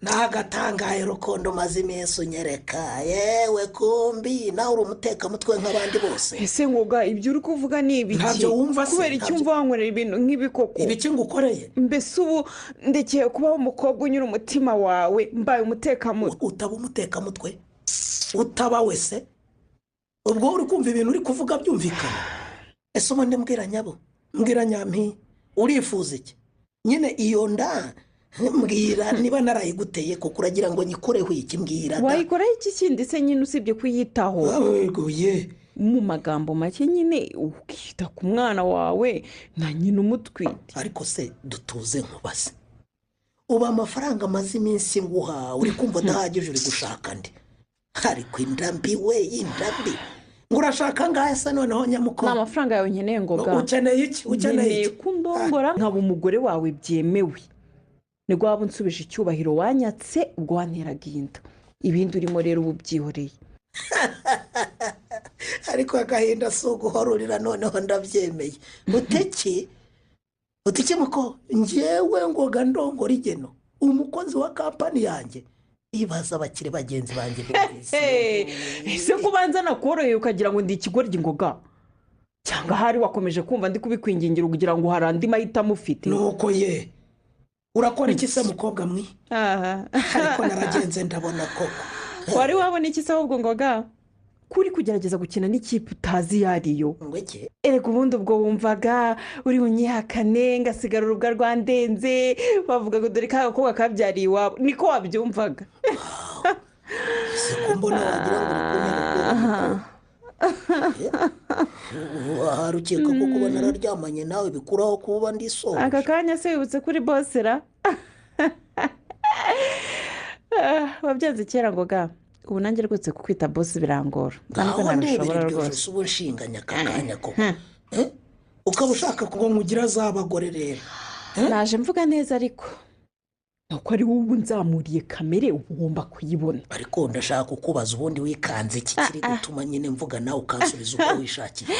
I: nagatangaye rukondo maze iminsi unyereka yewe kumbi nawe uri umutekamutwe nk'abandi bose
G: ese ngoga ibyo uri kuvuga ni ibiki
I: ntabyo wumva se
G: kubera icyo umva wankorera ibintu nk'ibikoko
I: ibiki ngukoreye
G: mbese ubu ndekeye kubaho umukobwa unyura umutima wawe mbaye umutekamutwe
I: utaba umutekamutwe utaba wese ubwo uri kumva ibintu uri kuvuga byumvikana ese ubundi mbwira nyabo mbwira nyampi urifuza iki nyine iyo nda mbwira niba narayiguteye kuko uragira ngo nyikoreho iki mbwira
G: wayikoraho iki kindi se nyine usibye kuyitaho mu magambo make nyine ukita ku mwana wawe na nyine umutwite
I: ariko se dutuze nkubaze uba amafaranga amaze iminsi nguha uri kumva adahagije uri gushaka ndi ariko indambi we indambi ngo urashaka ngahe se noneho nyamukobwa
G: ni amafaranga yawe nkeneye ngoga
I: ukeneye iki
G: nkeneye kundongora nkaba umugore wawe byemewe nibwo waba unsubije icyubahiro wanyatse ubwo wanteraga inda ibindi urimo rero ubu byihoreye
I: ariko agahinda si uguhorurira noneho ndabyemeye uteke muko ngewe ngoga ndongora igeno umukozi wa kampani yanjye ibaza abakire bagenzi banjye
G: ese kubanza nakoroheye ukagira ngo ndi ikigoryi ngoga cyangwa hari wakomeje kumva ndi kubikwingingira kugira ngo hari andi mahitamo ufite
I: nuko ye urakora iki se mukobwa mwe ariko naragenze ndabona koko
G: wari wabona iki se ahubwo ngoga kuri kugerageza gukina n'ikipe utazi iyo ariyo erega ubundi ubwo wumvaga uri bunyihakane ngasigara urubwa rwandenze bavuga ngo dore ka gakobwa kabyariye iwabo niko wabyumvaga
I: siko mbona wagira ngo hari ukeka ko kuba nararyamanye nawe bikuraho kuba ndi soje
G: aka kanya se wibutse kuri bosera wabyanze kera ngoga ubu nanjye rwose kukwita bosi birangora
I: ntabwo nabishobora rwose ubu nshinganya aka kanya koko ukaba ushaka ngo nkugira z'abagore rero
G: naje mvuga neza ariko nuko ari wowe nzamuriye kamere uba ugomba kuyibona
I: ariko ndashaka kukubaza ubundi wikanze iki kiri gutuma nyine mvuga nawe ukansubiza uko wishakiye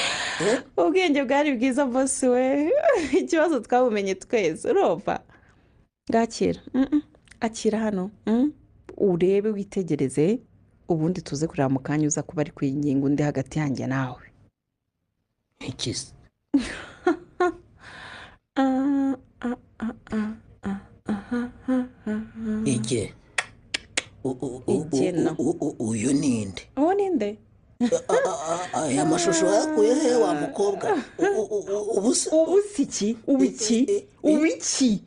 G: ubwenge bwari bwiza bosi we ikibazo twabumenye twese urumva ngakira akira hano urebe witegereze ubundi tuze kureba mu kanya uza kuba ari kwinginga undi hagati yanjye nawe
I: ikizi ige uyu ninde
G: uwo ninde
I: aya mashusho yakuye he wa mukobwa
G: ubiki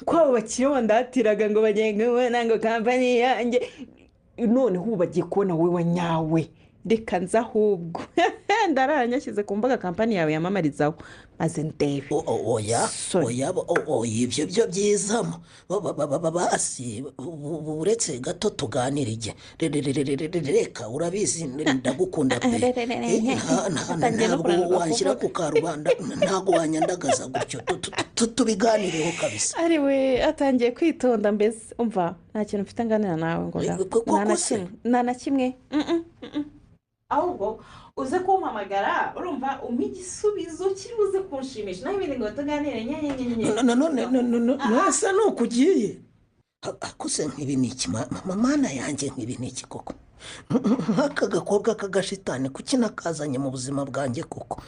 G: ko abo bakiriya wandatiraga ngo bagenge ubona ngo kampani yanjye noneho ubu bagiye kubona wowe wa nyawe reka nza ahubwo ndaranyashyize ku mbuga kampani yawe yamamarizaho maze ndebe
I: oya ibyo byo byizamo basi uretse gato tuganira igihe reka urabizi ndagukunda pe ntabwo wanshyira ku karubanda ntabwo wanyandagaza gutyo tubiganireho kabisa
G: ari we atangiye kwitonda mbese umva nta kintu mfite nganira nawe ngo nta na kimwe ahubwo uze kumpamagara urumva umpa igisubizo kiri buze kunshimisha naho ibindi ngo tuganire
I: nasa nuko ugiye akuse nk'ibi ni iki mana yanjye nk'ibi ni iki koko nk'aka gakobwa k'agashitani kuki nakazanye mu buzima bwanjye koko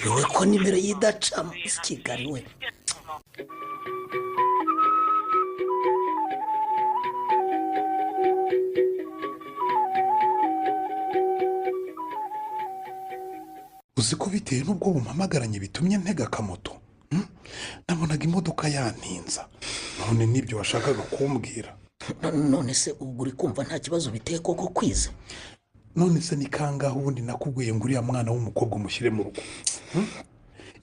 I: yewe ko nimero y'idacamo Kigali we
J: uzi ko bitewe n'ubwo bumpamagaranye bitumye ntega akamoto nabonaga imodoka yantinza none n'ibyo washakaga kumbwira
I: none se ubwo uri kumva nta kibazo biteye koko kwize
J: none se ni kangaho ubundi nakubwiye ngo uriya mwana w'umukobwa umushyire mu rugo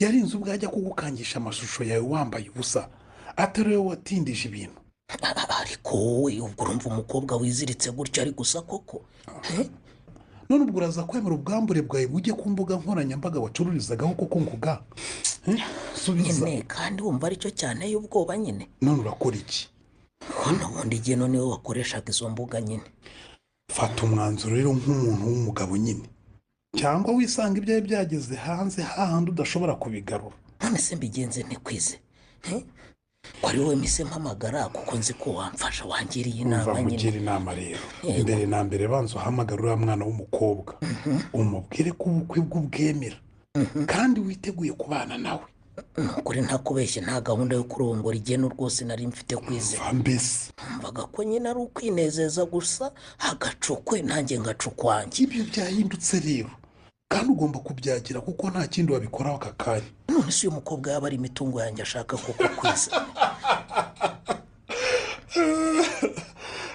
J: yarinze ubwo ajya kugukangisha amashusho yawe wambaye ubusa atari wowe watindije ibintu
I: ariko wowe ubwo urumva umukobwa wiziritse gutya ari gusa koko
J: none ubwo uraza kwemera ubwambure bwawe bujye ku mbuga nkoranyambaga wacururizagaho koko nguga
I: subiza kandi wumva aricyo cyane y'ubwoba nyine
J: none urakora iki
I: hano ubundi igihe noneho wakoreshaga izo mbuga nyine
J: fata umwanzuro rero nk'umuntu w'umugabo nyine cyangwa wisanga ibyawe byageze hanze hahandi udashobora kubigarura
I: none se mbigenze ntikwize ko ari wowe mise mpamagara kuko nzi ko wamfasha wangiriye inama nyine
J: ugira inama rero mbere na mbere banza uhamagara uriya mwana w'umukobwa umubwire ko ubukwe bw'ubwemera kandi witeguye kubana nawe
I: nukuri ntakubeshye nta gahunda yo kurongora igeno rwose nari mfite kwizera
J: mbese
I: mvaga ko nyine ari ukwinezeza gusa hagacukwe nanjye ngacukwanjye
J: ibyo byahindutse rero kandi ugomba kubyagira kuko nta kindi wabikoraho aka kanya
I: none se uyu mukobwa yaba ari imitungo yanjye ashaka koko kwiza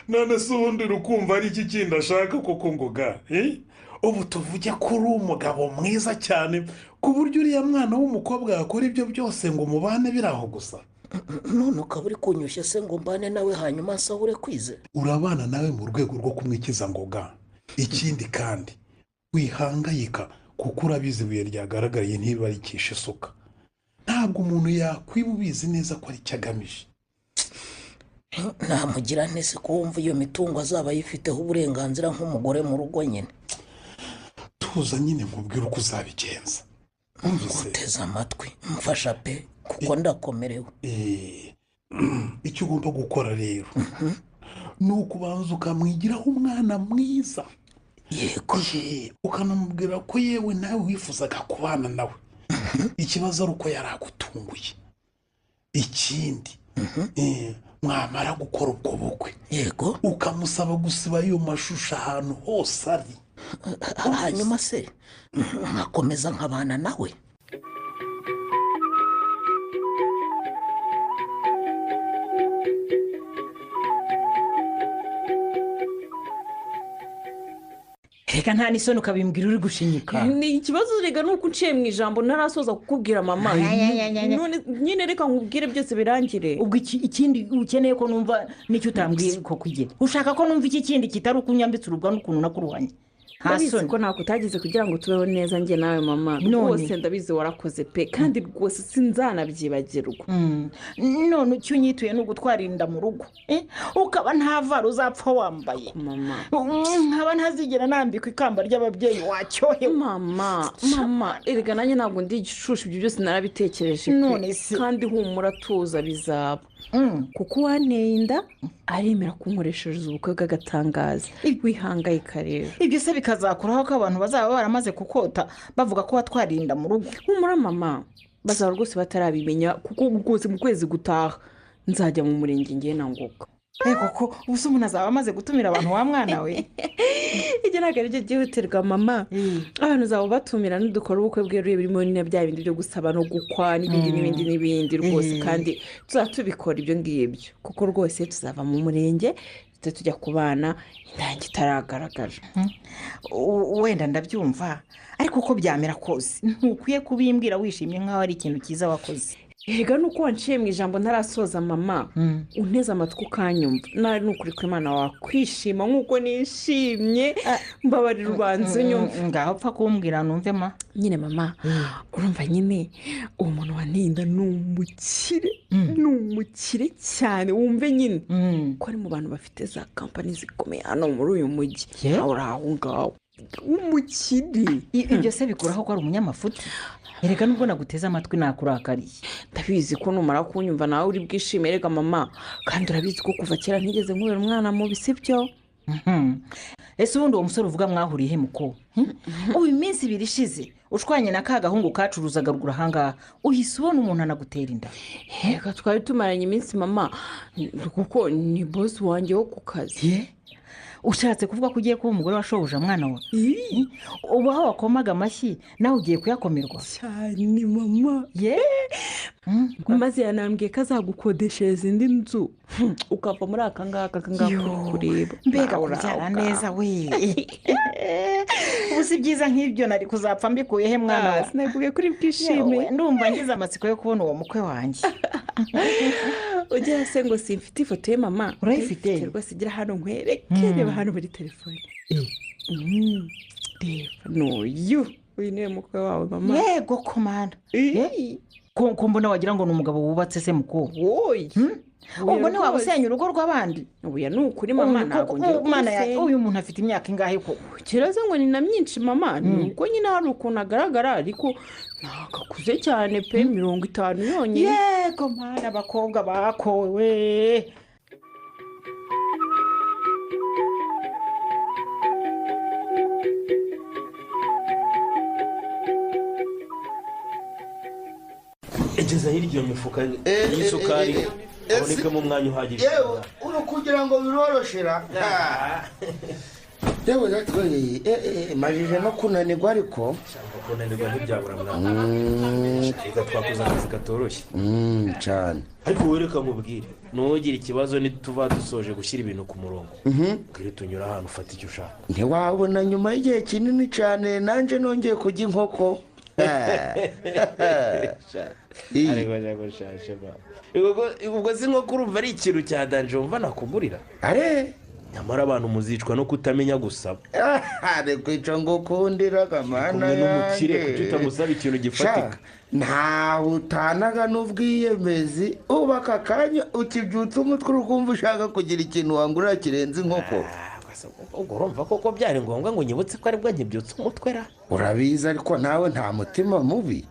J: none se ubundi urukumva ari iki kindi ashaka koko ngoga ubu tuvuge ko uri umugabo mwiza cyane ku buryo uriya mwana w'umukobwa yakora ibyo byose ngo mubane biri aho gusa
I: none ukaba uri kunyushya se ngo mbane nawe hanyuma nsahure kwize
J: urabana nawe mu rwego rwo kumwikiza ngoga ikindi kandi wihangayika kuko urabizi ibuye ryagaragariye ntibarikisha isuka ntabwo umuntu yakwiba ubizi neza ko ari icyo agamije
I: namugira ntese ko wumva iyo mitungo azaba ayifiteho uburenganzira nk'umugore mu rugo nyine
J: tuza nyine nkubwire uko uzabigenza
I: nguteze amatwi mfasha pe kuko ndakomerewe
J: icyo ugomba gukora rero ni ukubanza ukamwigiraho umwana mwiza
I: yego
J: ukanamubwira ko yewe nawe wifuzaga kubana nawe ikibazo ari uko yari agutunguye ikindi mwamara gukora ubwo bukwe
I: yego
J: ukamusaba gusiba ayo mashusho ahantu hose ari
I: hanyuma se nkakomeza nkabana nawe
H: reka nta n'isoni ukabimbwira uri gushinyika
G: ni ikibazo rega ni uko uciye mu ijambo ntarasoza kukubwira mama none nyine reka nkubwire byose birangire
H: ubwo ikindi ukeneye ko numva nicyo utambwiye ko kugira ushaka ko numva iki kindi kitari uko unyambitse urubwa n'ukuntu nakuruhanye
G: ndabizi ko ntabwo utagize kugira ngo tubeho neza njye nawe mama rwose ndabizi warakoze pe kandi rwose sinzanabyibagirwa
H: none icyo unyituye ni ugutwara inda mu rugo ukaba nta vara uzapfa wambaye nkaba ntazigera nambikwa ikamba ry'ababyeyi wacyohewe
G: mama erega nanjye ntabwo ndi igishushu ibyo byose narabitekereje pe kandi humura tuza bizaba kuko uwanteye inda aremera kunkoreshereza ubukwe bw'agatangaza wihangayika rero
H: ibyo se bikazakuraho ko abantu bazaba baramaze kukota bavuga ko watwariye inda mu rugo
G: humura mama bazaba rwose batarabimenya kuko rwose mu kwezi gutaha nzajya mu murenge ngiye na ngoga
H: koko ubusa umuntu azaba amaze gutumira abantu wa mwana we
G: ibyo ntabwo ari byo byihutirwa mama abantu uzaba batumira n'udukora ubukwe bweruye birimo bya bindi byo gusaba no gukwa n'ibindi rwose kandi tuzaba tubikora ibyo ngibyo kuko rwose tuzava mu murenge tujya ku bana intange itaragaragara
H: wenda ndabyumva ariko uko byamera kose ntukwiye kubimbwira wishimye nk'aho ari ikintu cyiza wakoze
G: erega nuko wanciye mu ijambo ntarasoza mama unteze amatwi ukanyumva nari nukuri ko Imana wakwishima nk'uko nishimye mbabarira ubanza unyumva
H: ngaho upfa kumbwira numve ma
G: nyine mama urumva nyine uwo muntu waninda ni umukire cyane wumve nyine ko ari mu bantu bafite za kampani zikomeye hano muri uyu mujyi nawe uri aho ngaho umukire
H: ibyo se bikuraho ko ari umunyamafuti erega nubwo naguteze amatwi nakurakariye
G: ndabizi ko numara kunyumva nawe uri bwishime erega mama kandi urabizi ko kuva kera ntigeze nkubera umwana mubi sibyo
H: ese ubundi uwo musore uvuga mwahuriye he muko ubu iminsi ibiri ishize ushwanye na ka gahungu kacuruzaga ruguru ahangaha uhise ubona umuntu anagutera inda
G: reka twari tumaranye iminsi mama kuko ni bosi wanjye wo ku kazi
H: ushatse kuvuga ko ugiye kuba umugore washoboje mwana we ubu aho wakomaga amashyi nawe ugiye kuyakomerwa
G: cyane mama maze yanambwiye ko azagukodeshereza indi nzu ukava muri aka ngaka kureba
H: mbega kubyara neza we ubu si byiza nk'ibyo nari kuzapfa mbikuye he mwana we
G: sinabwiye kuri bwishime
H: ndumva ngize amatsiko yo kubona uwo mukwe wanjye
G: ugira se ngo simfite ifoto ye mama
H: urayifite
G: rwose igira hano nkwereke reba hano muri telefone reba n'uyu uyu niwe mukwe wawe mama
H: yego komanda ko mbona wagira ngo ni umugabo wubatse se muko
G: wowe
H: ubwo ni waba usenya urugo rw'abandi
G: ubuya ni ukuri mama ntabwo ngiye
H: gusenya uyu muntu afite imyaka ingahe ko
G: kibazo ngo ni na myinshi mama ni uko nyine hari ukuntu agaragara ariko ntabwo akuze cyane pe 50 yonyine
H: yego mwana abakobwa bakowe
C: egeza hirya iyo mifuka y'isukari habonekamo umwanya uhagije
E: yewe uri kugira ngo biroroshera yewe natwe majije no kunanirwa ariko
C: kunanirwa ntibyabura mwana reka twakoze akazi katoroshye
E: cyane
C: ariko wereka nkubwire ntugire ikibazo nituva dusoje gushyira ibintu ku murongo kuri tunyura ahantu ufata icyo ushaka
E: ntiwabona nyuma y'igihe kinini cyane nanjye nongeye kujya inkoko
C: ariko nyagushashe ubwo si nko kurumva ari ikintu cya danje wumva nakugurira nyamara abantu muzicwa no kutamenya gusaba
E: ariko icyo ngo ukundira akamana
C: yanjye kuki utamusaba ikintu gifatika
E: ntawe utanaga n'ubwiyemezi ubaka akanya ukibyutsa umutwe urukumva ushaka kugira ikintu wangurira kirenze inkoko
C: ubwo urumva koko byari ngombwa ngo nyibutse ko aribwo nkibyutse umutwe ra
E: urabizi ariko nawe nta mutima mubi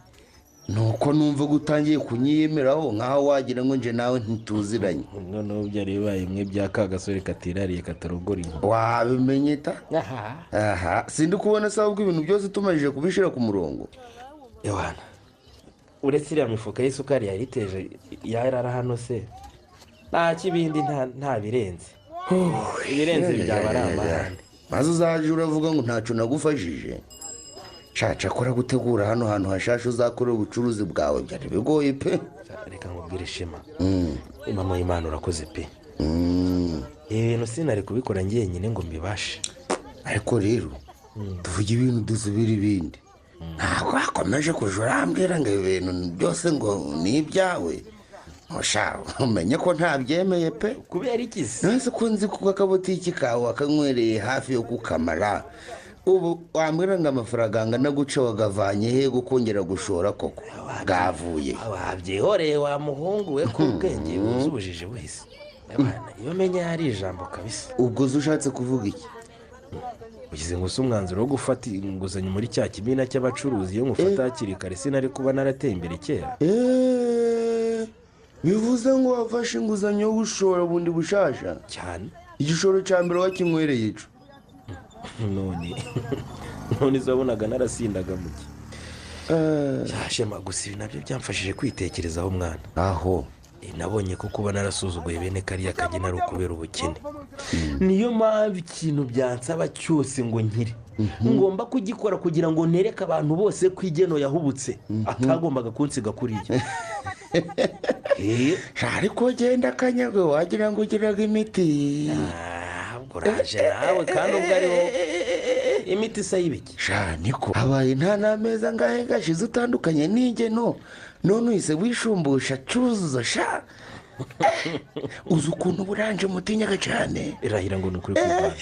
E: nuko numva gutangiye kunyiyemeraho nkaho wagira ngo nje nawe ntituziranye
C: noneho byari bibaye imwe bya ka gasore katirariye katarogora inka
E: wabimenye ta sindi kubona se ahubwo ibintu byose tumajije kubishyira ku murongo
C: yohana uretse iriya mifuka y'isukari yariteje yarara hano se nta kibindi nta birenze ibirenze byaba ari amahane
E: maze uzajya uravuga ngo ntacyo nagufashije caca akora gutegura hano hantu hashashe uzakorera ubucuruzi bwawe byari bigoye pe
C: reka nkubwire ishema mama y'Imana urakoze pe ibi bintu sinari kubikora njyenyine ngo mbibashe
E: ariko rero tuvuge ibintu dusubira ibindi ntabwo wakomeje kujya urambwira ngo ibi bintu byose ngo ni ibyawe ntushaka umenye ko ntabyemeye pe
C: kubera iki se
E: nonese ko nzi kuko akabotiki kawe akanywereye hafi yo kukamara ubu wambwira ngo amafaranga angana guca wagavanye he gukongera gushora koko bwavuye
C: wabyihoreye wa muhungu we ku bwenge buzi ubujiji buhise iyo menya ari ijambo kabisa.
E: ubwo uzi ushatse kuvuga iki?
C: ugize ngo si umwanzuro wo gufata inguzanyo muri cya kimina cy'abacuruzi iyo mufata hakiri kare sinari kuba narateye imbere kera.
E: bivuze ngo wafashe inguzanyo yo gushora bundi bushasha
C: cyane.
E: igishoro cya mbere wakinywereye ico
C: none zabonaga narasindaga mu gihe shema gusa ibi nabyo byamfashije kwitekerezaho mwana.
E: aho
C: nabonye ko kuba narasuzuguye bene kariya kagina ari ukubera ubukene. niyo mpamvu ikintu byansaba cyose ngo nkire ngomba kugikora kugira ngo nereke abantu bose ko igeno yahubutse atagombaga kunsiga kuriya.
E: ariko genda akanyagwe wagira ngo ugiraga imiti.
C: uraje nawe kandi ubwo ariho imiti isa y'ibiki.
E: niko habaye nta n'ameza ngahe gashize utandukanye n'igeno none uhise wishumbusha Cyuzuzo sha. uzi ukuntu buranje mutinyaga cyane.
C: irahira ngo ni ukuri kurwanya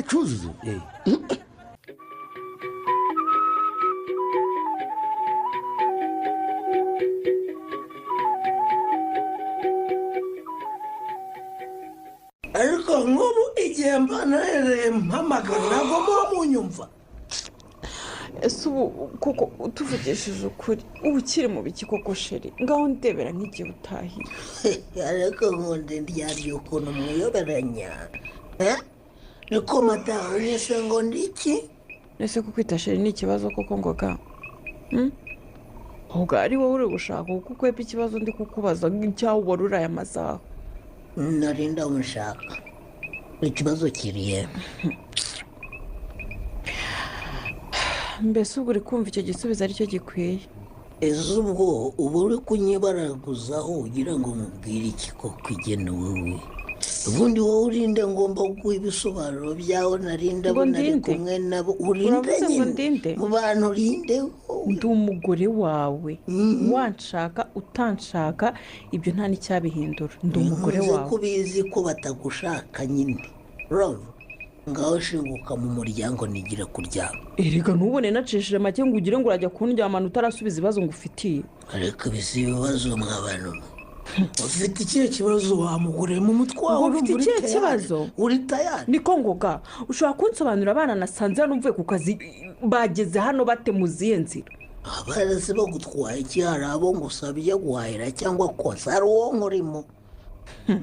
E: Cyuzuzo.
I: ariko nk'ubu igihe mbanahereye mpamagara ntabwo muba munyumva.
G: ese ubu koko tuvugishije ukuri ubu ukiri mu biki koko sheri ngaho ndebera nk'igihe utahiye.
I: ariko nkunde ndyarya ukuntu muyoberanya niko mataha unyese ngo ndiki.
G: ese kukwita sheri ni ikibazo koko ngoga ahubwo ari wowe uri gushaka kuko ukweba ikibazo ndi kukubaza cyangwa wari uri aya masaha.
I: narinda umushaka ikibazo kiriye.
G: mbese ubwo uri kumva icyo gisubizo aricyo gikwiye.
I: ese ubwo uba uri kunyibaraguzaho ugira ngo mubwire iki koko igena wowe ubundi wowe urinde ngomba kuguha ibisobanuro byawe narinda bunari kumwe nabo urinde nyine mu bantu urinde.
G: ndi umugore wawe wanshaka utanshaka ibyo nta n'icyabihindura ndi umugore wawe.
I: ko bizi ko batagushaka nyine urumva ngaho shinguka mu muryango nigira kuryama.
G: erega ntubone nacishije make ngo ugire ngo urajya kundyamana utarasubiza ibibazo ngo ufitiye.
I: ariko bisi ibibazo mw'abantu ufite ikihe kibazo wamugureye mu mutwe wawe?
G: ufite ikihe kibazo?
I: uri tayari?
G: niko ngoga ushobora kunsobanurira abana nasanze hano mvuye ku kazi bageze hano bate mu zihe nzira?
I: abana se bagutwaye iki? hari abo ngusabye guhahira cyangwa konsa hari uwo nkurimo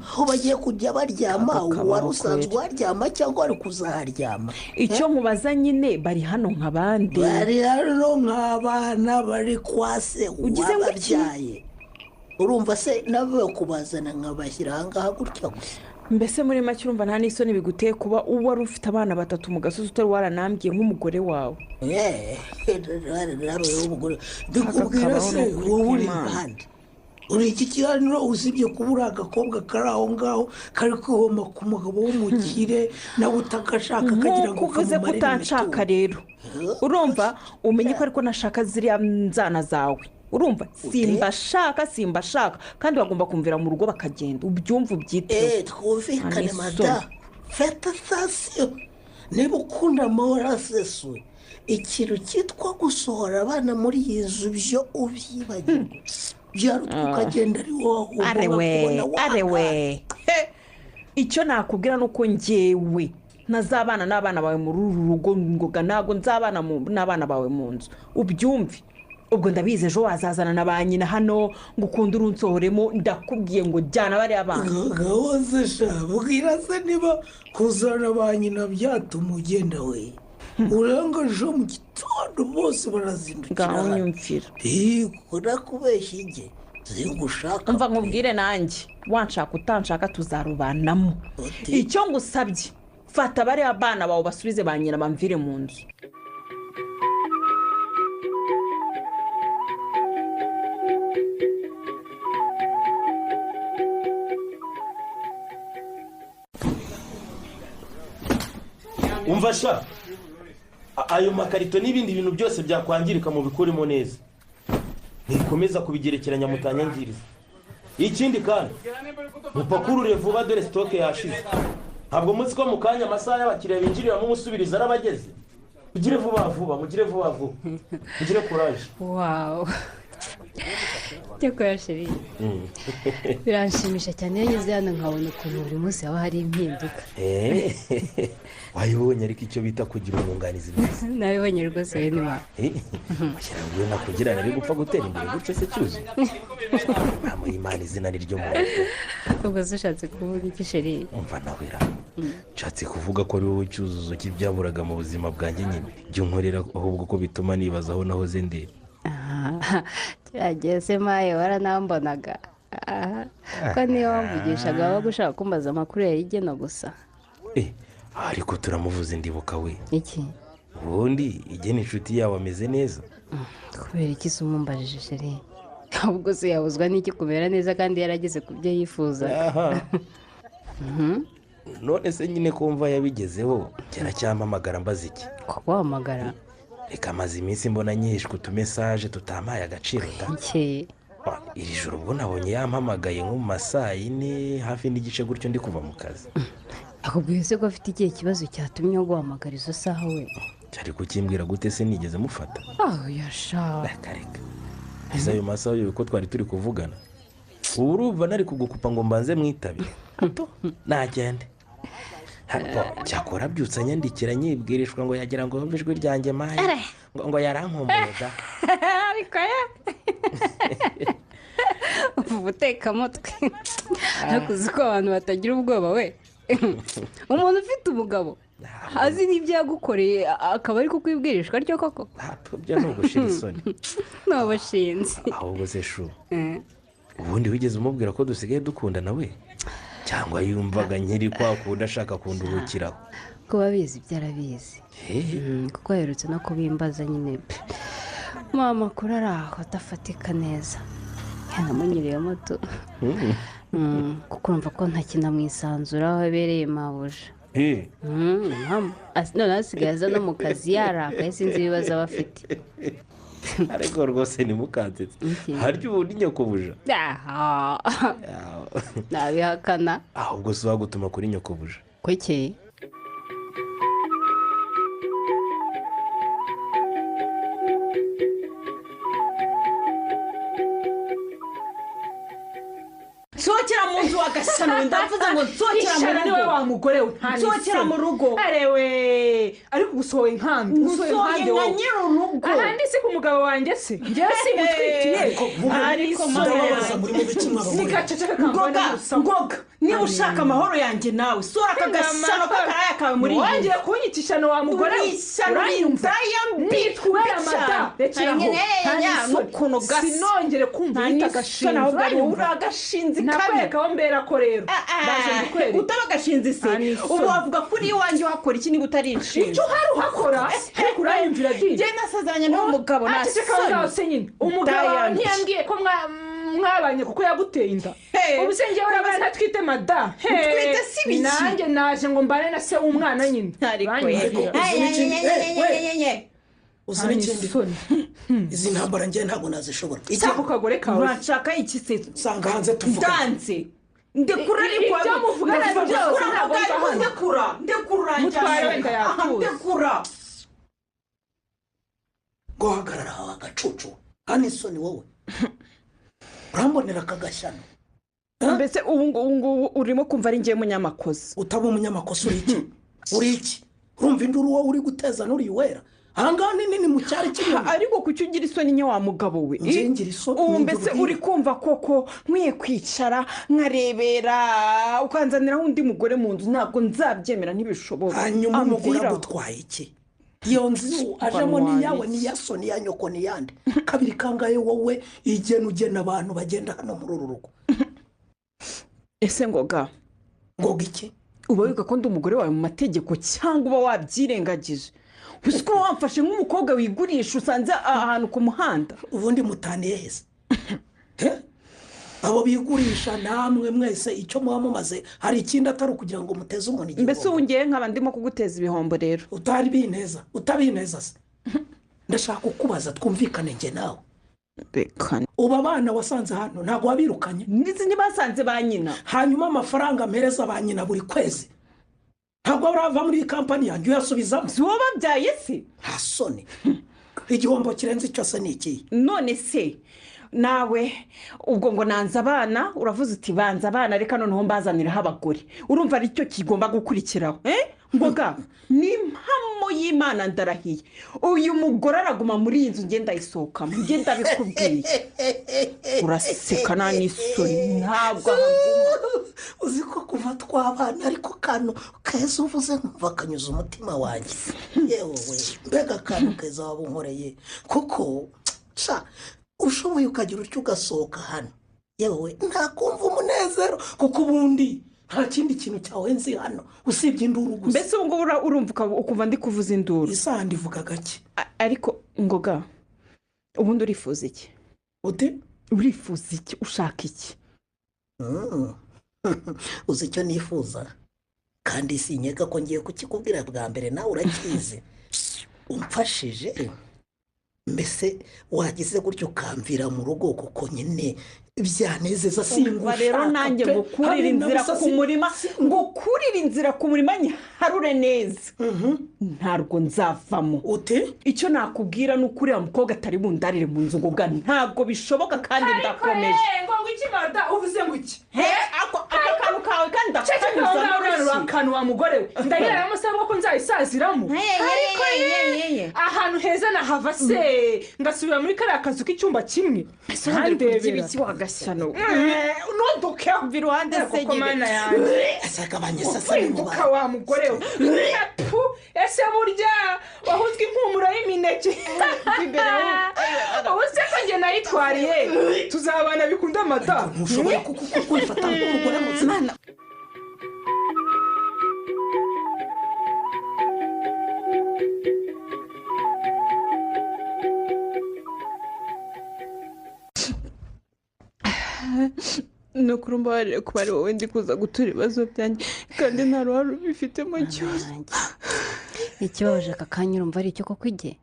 I: aho bagiye kujya baryama wari usanzwe waryama cyangwa wari kuzaharyama?
G: icyo nkubaza nyine bari hano nk'abandi.
I: bari hano nk'abana bari kwa se wababyaye. urumva se nawe kubazana nkabashyira ahangaha gutya gusa?
G: mbese muri make urumva nta n'isoni biguteye kuba uba wari ufite abana 3 mu gasozi utari waranambwiye nk'umugore wawe?
I: ndikubwira se wowe uri impande uri iki kiganiro usibye kuba uri agakobwa kari aho ngaho kari kwihoma ku mugabo w'umukire nawe utagashaka kagira ngo
G: kuvuze ko utanshaka rero urumva umenye ko ariko nashaka ziriya nzana zawe urumva simbashaka kandi bagomba kumvira mu rugo bakagenda ubyumva ubyiteho.
I: twumvikane mada fata sasiyo niba ukunda amahoro asesuye ikintu cyitwa gusohora abana muri iyi nzu byo ubyibagirwa byaruta ukagenda ari wowe
G: arewe icyo nakubwira ni uko ngewe ntazabana n'abana bawe muri uru rugo ngoga ntabwo nzabana n'abana bawe mu nzu ubyumve. ubwo ndabizi ejo wazazana na ba nyina hano ngo ukunde urunsohoremo ndakubwiye ngo jyana bariya bana.
I: gahoze sha bwira se niba kuzana ba nyina byatuma ugenda we uranga ejo mu gitondo bose barazindukira.
G: ngaho nyumvira
I: urakubeshya ijye zigushaka
G: mva nkubwire nanjye wanshaka utanshaka tuzarubanamo. icyo ngusabye fata bariya bana bawe basubize ba nyina bamvire mu nzu.
C: umva sha ayo makarito n'ibindi bintu byose byakwangirika mu bikurimo neza ntikomeza kubigerekeranya mutanyangiriza. ikindi kandi mupakurure vuba dore sitoke yashize. ntabwo munsi ko mu kanya amasaha y'abakiriya binjiriramo umusubiriza arabageze. Mugire vuba vuba mugire kuraje.
F: wawu cyakora sheri biranshimisha cyane iyo ngeze hano nkabona ukuntu buri munsi haba hari impinduka.
C: wayibonye ariko icyo bita kugira umwunganizi mwiza.
F: nabibonye rwose we niba
C: washyira ngo iyo nakugira nari gupfa gutera imbere guce se cyuzuye. ntamuha imana izina ni ryo muntu.
F: ubwo se ushatse kuvuga iki sheri?
C: umva nawe nshatse kuvuga ko ari wowe cyuzuzo cy'ibyaburaga mu buzima bwanjye nyine jya unkorera ahubwo ko bituma nibaza aho nahoze ndeba.
F: kiragiye se maye waranambonaga ko niyo wamvugishaga waba gushaka kumbaza amakuru yayigena gusa.
C: ariko turamuvuze ndibuka we.
F: iki
C: ubundi igena inshuti yawe ameze neza?
F: kubera iki se umumbajije sheri? ahubwo se yabuzwa n'iki kumera neza kandi yarageze ku byo yifuza.
C: none se nyine kumva yabigezeho cyaracyamamagara mbaza iki?
F: kuko wahamagara
C: reka amaze iminsi mbona nyishwe utumesaje tutamaye agaciro da. iri joro ubwo nabonye yampamagaye nko mu masaa 4 hafi n'igice gutyo ndi kuva mu kazi.
F: akubwiye se ko afite ikihe kibazo cyatumye guhamagara izo saha we?
C: cyari kukimbwira gute se nigeze mufata?
F: yasha
C: reka ese ayo masaha yo ko twari turi kuvugana ubu urumva nari kugukupa ngo mbanze mwitabe nagende. cyakora abyutse anyandikira nyibwirishwa ngo yagira ngo yumve ijwi ryanjye maye ngo yarankumbuye da.
F: ariko ubutekamutwe ariko uzi ko abantu batagira ubwoba we. umuntu ufite umugabo azi n'ibyo yagukoreye akaba ari kukwibwirishwa ryo koko?
C: byo ni ugushira isoni.
F: n'abashinzi
C: ahubwo se shu ubundi wigeze umubwira ko dusigaye dukundana we cyangwa yumvaga nkiri kwa kundi ashaka kunduhukiraho?
F: kuba abizi byarabizi kuko aherutse no kubimbaza nyine mama kuri ari aho adafatika neza yanamunyuriye moto kuko urumva ko ntakina mu isanzura aho abereye mabuja. none asigaye aza no mu kazi yarakaye sinzi ibibazo aba afite.
C: ariko rwose ntimukansetse harya ubundi nyokobuja?
F: nabihakana.
C: ahubwo si wagutuma kuri nyokobuja?
F: kuki?
G: nsohokera mu nzu wagasano ndavuze ngo nsohokera mu rugo. niwe wa mugore we nsohokera mu rugo. arewe ariko ugusohoye nkandi ugusohoye nka nyir'urugo. ahandi si ku mugabo wanjye se njyewe simutwitiye. ariko
I: murabaza muri mu bice mwabagore.
G: sikaceceka kambona ngoga niba ushaka amahoro yanjye nawe sura akagasano k'akaraya kawe muri iyi. wongeye kunyitisha no wa mugore urayumva mbitwera mada. rekera aho ukuntu gasa sinongere kumva uhita agashinzi. uri agashinzi nakwereka aho mbera ko rero utaba agashinzi se ubu wavuga kuri iwanjye wakora iki niba utari inshinzi? icyo uhari uhakora ariko urayumvira dini. njye nasazanye n'uwo mugabo nasoni. umugabo ntiyambwiye ko mwabanye kuko yaguteye inda. ubu se njyewe urabona ntatwite mada. utwite si biki? nanjye naje ngo mbane na se w'umwana nyine.
I: uzi n'ikindi izi ntambara njye ntabwo nazishobora.
G: cyangwa ukagore kawe urashaka iki se?
I: usanga hanze tuvuga
G: danse ndekura ariko ibyo muvugana byose ntabwo ndekura mutware wenda yatuze ndekura
I: ngo hagarara aho agacucu hano isoni wowe urambonera akagashyano.
G: mbese ubu urimo kumva ari njye munyamakosa?
I: utaba umunyamakosa uri iki urumva induru wowe uri guteza n'uri wera ahangaha nini mu cyari kimwe.
G: ariko kuki ugira isoni nye wa mugabo we?
I: ngira isoni.
G: ubu mbese uri kumva koko nkwiye kwicara nkarebera ukanzaniraho undi mugore mu nzu? ntabwo nzabyemera ntibishobora.
I: hanyuma umugore agutwaye iki? iyo nzu ajemo niyawe niya so niya nyoko niyande kabiri kangaye wowe ugena abantu bagenda hano muri uru rugo.
G: ese ngoga
I: iki?
G: uba wiga ko ndi umugore wawe mu mategeko cyangwa uba wabyirengagije? uzi ko wamfashe nk'umukobwa wigurisha usanze ahantu ku muhanda?
I: ubundi mutaniye heza abo bigurisha namwe mwese icyo muba mumaze hari ikindi atari ukugira ngo muteze umuntu igihombo.
G: mbese ubu ngiye nkaba ndimo kuguteza ibihombo rero?
I: utabineza se ndashaka kukubaza twumvikane njye nawe. uba abana wasanze hano ntabwo wabirukanye?
G: ndetse ntibasanze ba nyina.
I: hanyuma amafaranga mpereza ba nyina buri kwezi ntabwo urava muri iyi kampani yanjye uyasubizamo
G: si wowe babyaye se
I: nta soni igihombo kirenze cyose ni iki
G: none se nawe ubwo ngo nanze abana uravuze uti banze abana reka noneho mbazaniraho abagore urumva aricyo kigomba gukurikiraho ngoga ni impamo y'imana ndarahiye uyu mugore araguma muri iyi nzu ngenda ayisohokamo ngenda abikubwiye uraseka nta n'isoni ntabwo ahaguma
I: uzi ko kuva twabana ariko kano keza uvuze nkumva kanyuze umutima wanjye yewe mbega akantu keza waba unkoreye kuko ushoboye ukagira utyo ugasohoka hano yewe ntakumva umunezero kuko ubundi nta kindi kintu cyawe nzi hano usibye induru gusa
G: mbese ubu ngubu urumva ukumva ndi kuvuza induru
I: isaha ndivuga gake
G: ariko ngoga ubundi urifuza iki
I: ute
G: urifuza iki ushaka iki
I: uzi icyo nifuza kandi sinyega ko ngiye kukikubwira bwa mbere nawe urakizi umfashije mbese wagize gutyo ukamvira mu rugo kuko nyine byanezeza
G: simba rero nanjye gukurira inzira ku murima gukurira inzira ku murima nyiharure neza ntabwo nzavamo
I: ute
G: icyo nakubwira ni ukuriya mukobwa atari bundarire mu nzu ngoga ntabwo bishoboka kandi ndakomeje
K: ngo iki mada uvuze ngo iki
G: ako kantu kawe kandi
K: ndakanyuza n'urero akantu wa mugore we ndahera amusanga ko nzayisaziramo ariko ahantu heza nahava se ngasubira muri kariya kazu k'icyumba kimwe
G: ndebera gashyano
K: ntuduke umva iruhande kuko mana yanjye
I: asagabanye sasa
K: n'umubare wa mugore we ese burya wahuzwe impumuro y'imineke ubu se ko njye nayitwariye tuzabana bikunda amata
I: ntushobora kwifata nk'umugore muzima
G: ni ukuri mbabarire kuba ari wowe ndi kuza gutura ibibazo byanjye kandi nta ruhare ubifitemo cyose
F: ikibabaje aka kanya urumva ari icyo koko igihe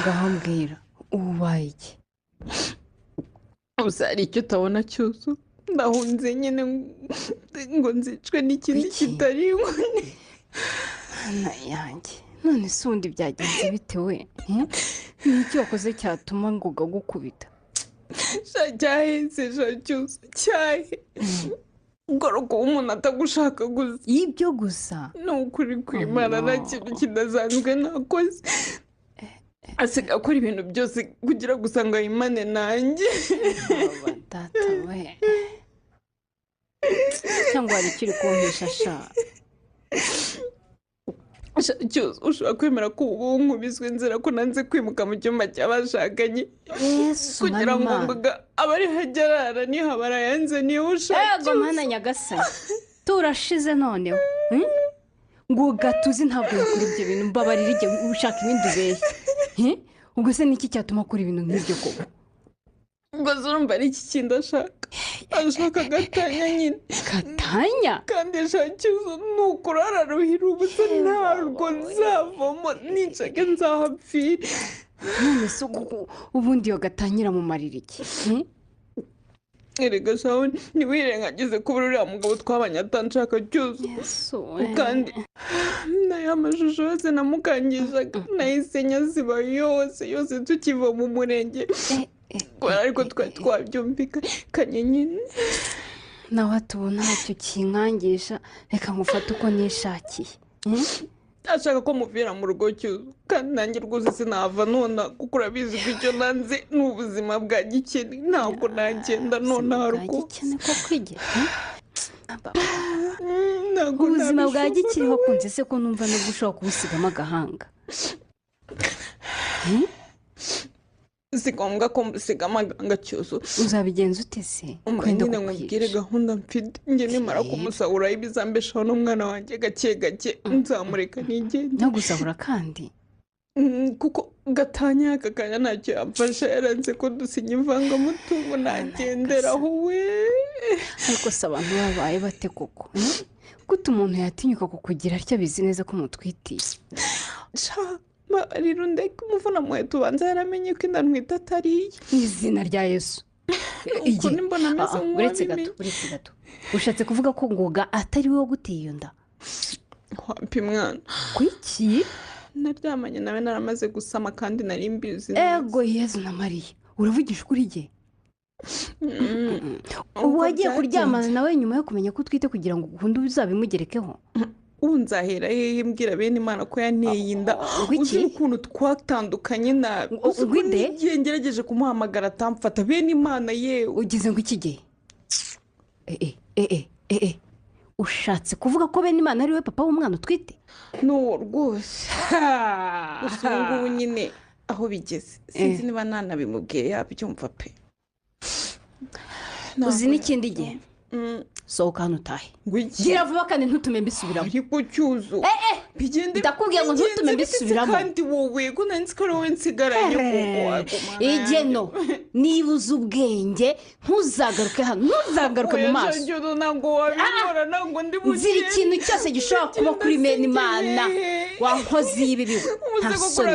F: ngaho mbwira ubaye iki
G: gusa hari icyo utabona cyose ndahunze nyine ngo nzicwe n'ikindi kitari inkoni
F: yanjye none se ubundi byagenze bitewe ni iki wakoze cyatuma ngo ugagukubita
G: cyaheze cyose cyahe ubwo kuba umuntu atagushaka gusa
F: y'ibyo gusa
G: ni ukuri kwimana nta kintu kidasanzwe nakoze asiga akora ibintu byose kugira gusa ngo yimane nanjye
F: data we cyangwa hari icyo uri kumpisha
G: cyose ushobora kwemera ko ubu nkubiswe inzira ko nanze kwimuka mu cyumba cy'abashakanye kugira ngo abe ari hagerara niho barayanze niho ushaka
F: yego mwana nyagasani turashize noneho ngo gatuzi ntabwo yakora ibyo bintu mbabarira igihe ushaka ibindi ubeshye ubwo se niki cyatuma akora ibintu nk'ibyo koko
G: ngo zurumva ari iki kindi ashaka gatanya nyine
F: gatanya
G: kandi shakizo ni ukurara ruhira ubusa ntabwo nzavamo nicake nzahapfira
F: none se ubundi iyo gatanyira mu marira iki
G: erega shawe ntiwirengagize kuba uriya mugabo twabanye atanshaka cyose kandi n'aya mashusho yose namukangishaga nahise nyaziba yose tukiva mu murenge ariko twari twabyumvikanye nyine
F: nawe tubona ntacyo kinkangisha reka ngufate uko nishakiye
G: ashaka ko muvira mu rugo cyuzo kandi nanjye rwose sinava nona kuko urabizi ko icyo nanze ni ubuzima bwa gikene ntabwo nagenda nona harwo
F: gikene ko kwigira ubuzima bwa gikene wakunze se ko numva nubwo ushobora kubusigamo agahanga
G: si ngombwa ko mbusigamo agahanga cyuzo
F: uzabigenza ute se
G: nyine nkubwire gahunda mfite njye nimara kumusahura ibizambeshaho n'umwana wanjye gake gake nzamureka nigende
F: no gusahura kandi
G: kuko gatanya aka kanya ntacyo yamfasha yaranze ko dusinya ivangamutungo nagenderaho we
F: ariko se abantu babaye bate koko gute umuntu yatinyuka kukugira atya bizi neza ko mutwitiye
G: rero ndeka umuvuna muheto ubanza yaramenye ko inda ntwite atariye
F: mu izina rya yesu
G: uko nimbona ameze
F: uretse gato ushatse kuvuga ko ngoga atari wowe guteye iyo nda
G: wampa mwana
F: kwiki
G: naryamanye nawe naramaze gusama kandi nari mbizi
F: ego yezu na mariya uravugisha ukuri jye wagiye kuryamana nawe nyuma yo kumenya ko utwite kugira ngo ukunde uzabimugerekeho
G: ubu nzahera hehe mbwira bene imana ko yanteye inda uzi ukuntu twatandukanye nabi igihe ngerageje kumuhamagara atamfata bene imana yewe
F: ugize ngo iki gihe ushatse kuvuga ko bene imana ari we papa w'umwana utwite
G: n'uwo rwose gusa ubu ngubu nyine aho bigeze sinzi niba nanabimubwiye yabyumva pe
F: uzi n'ikindi gihe sohoka hano utahe gira vuba kandi ntutume mbisubiramo
G: ariko cyuzu
F: ndakubwiye ngo ntutume mbisubiramo
G: kandi wowe ko nanditse ko wowe nsigaranye
F: igeno niba uzi ubwenge ntuzagaruke hano ntuzagaruke mu maso nzira ikintu cyose gishobora kuba kuri mene imana wankoze y'ibibi nta soni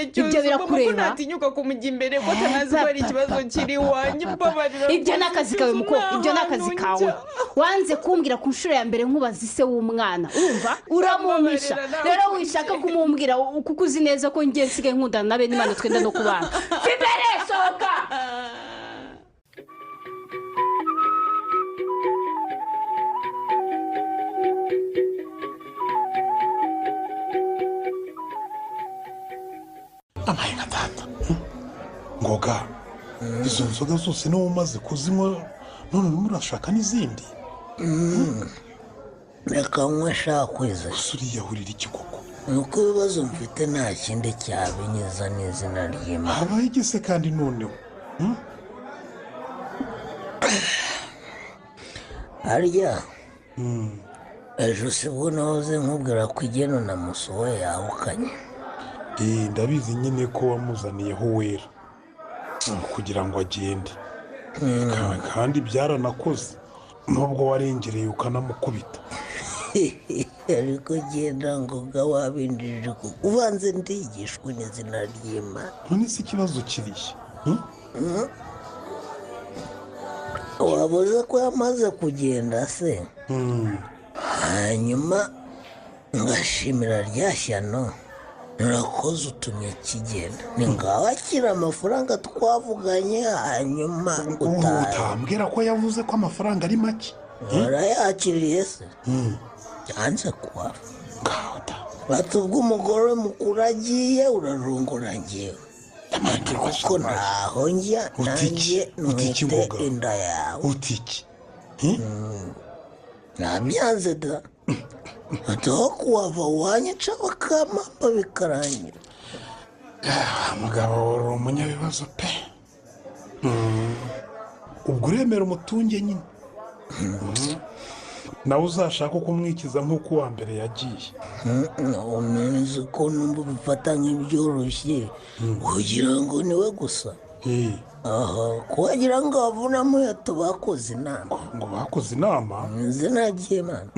F: ibyo birakureba
G: ntatinyuka kumujya imbere ko atanazi ko ari ikibazo kiri iwanjye mbabarira
F: ibyo ni akazi kawe mukobwa ibyo ni akazi kawe wanze kumbwira ku nshuro ya mbere nkubaza ise w'umwana urumva uramumisha rero wishaka kumumbwira kuko uzi neza ko ngiye nsigaye nkundana na bene imana twenda no kubana fibere sohoka
J: amaye nka data ngoga izo nzoga zose niwo umaze kuzinywa none urimo urashaka n'izindi
I: reka nywe shaka kwiza
J: gusa uriyahurira iki koko
I: nuko ibibazo mfite nta kindi cyabinyuza n'izina ry'imana
J: habaye igise kandi noneho
I: harya ejo sibwo nahoze nkubwira ko igeno na musowe yahukanye
J: ndabizi nyine ko wamuzaniyeho wera kugira ngo agende kandi byaranakoze nubwo warengereye ukanamukubita
I: ariko genda ngoga wabinjije kuko ubanze ndigishwe n'izina ry'imana
J: none si ikibazo kiriya
I: wabuze ko yamaze kugenda se hanyuma ngashimira rya shyano nurakoze utumye kigenda ni ngaho akira amafaranga twavuganye hanyuma
J: utambwira ko yavuze ko amafaranga ari make
I: warayakiriye se yanze kuhava batubwa umugore mukuru agiye urarungura ngewe kuko ntaho njya nanjye nwite inda yawe
J: utiki
I: ntabyanze da ataho kuhava wanyica bakamamba bikarangira
J: mugabo wari umunyabibazo pe ubwo uremera umutunge nyine nawe uzashaka kumwikiza nk'uko uwa mbere yagiye
I: umenye ko numva bifata nk'ibyoroshye kugira ngo niwe gusa aha kugira ngo bavunamo yato bakoze inama
J: ngo bakoze inama
I: izina ry'imana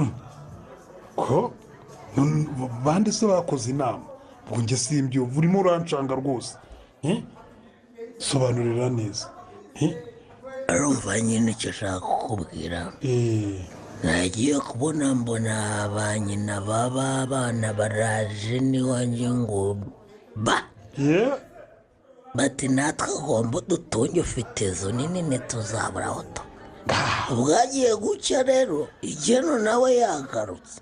J: ko bande se bakoze inama ngo njye simbyumva urimo urancanga rwose sobanurira neza
I: arumva nyine icyo ashaka kukubwira nagiye kubona mbona ba nyina baba abana baraje n'iwanjye ngo ba bati natwe agomba dutunge ufite izo nini tuzabura aho bwagiye gucya rero igeno nawe yagarutse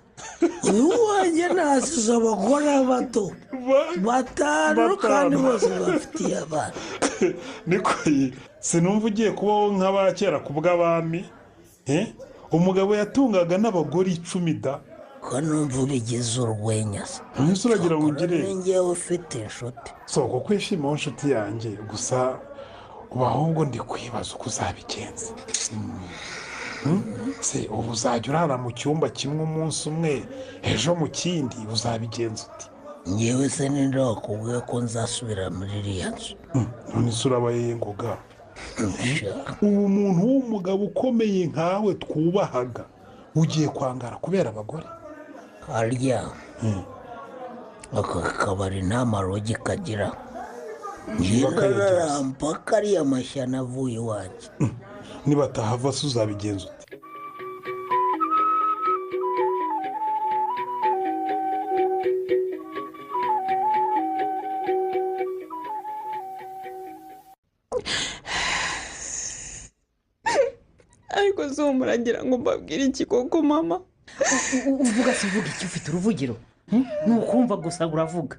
I: uyu wanjye nasize abagore bato batanu kandi bose bafitiye abana
J: niko sinumva ugiye kubaho nk'abakera ku bw'abami umugabo yatungaga n'abagore 10 da
I: ko numva ubigize urwenya se
J: umunsi uragira ngo ugire
I: ngewe ufite inshuti
J: soko kwishima inshuti yanjye gusa uba ahubwo ndi kwibaza uko uzabigenza se ubu uzajya urara mu cyumba kimwe umunsi umwe ejo mu kindi uzabigenza uti
I: ngewe se ninde wakubwiye ko nzasubira muri iriya nzu
J: none se urabaye ngoga ubu muntu w'umugabo ukomeye nkawe twubahaga ugiye kwangara kubera abagore
I: harya aka kabari nta marogi kagira ntiraramba kariya mashyana avuye iwanjye
J: nibatahava se uzabigenza uti
G: ariko zo muragira ngo mbabwire iki koko mama
H: uvuga se uvuga iki ufite uruvugiro ni ukumva gusa uravuga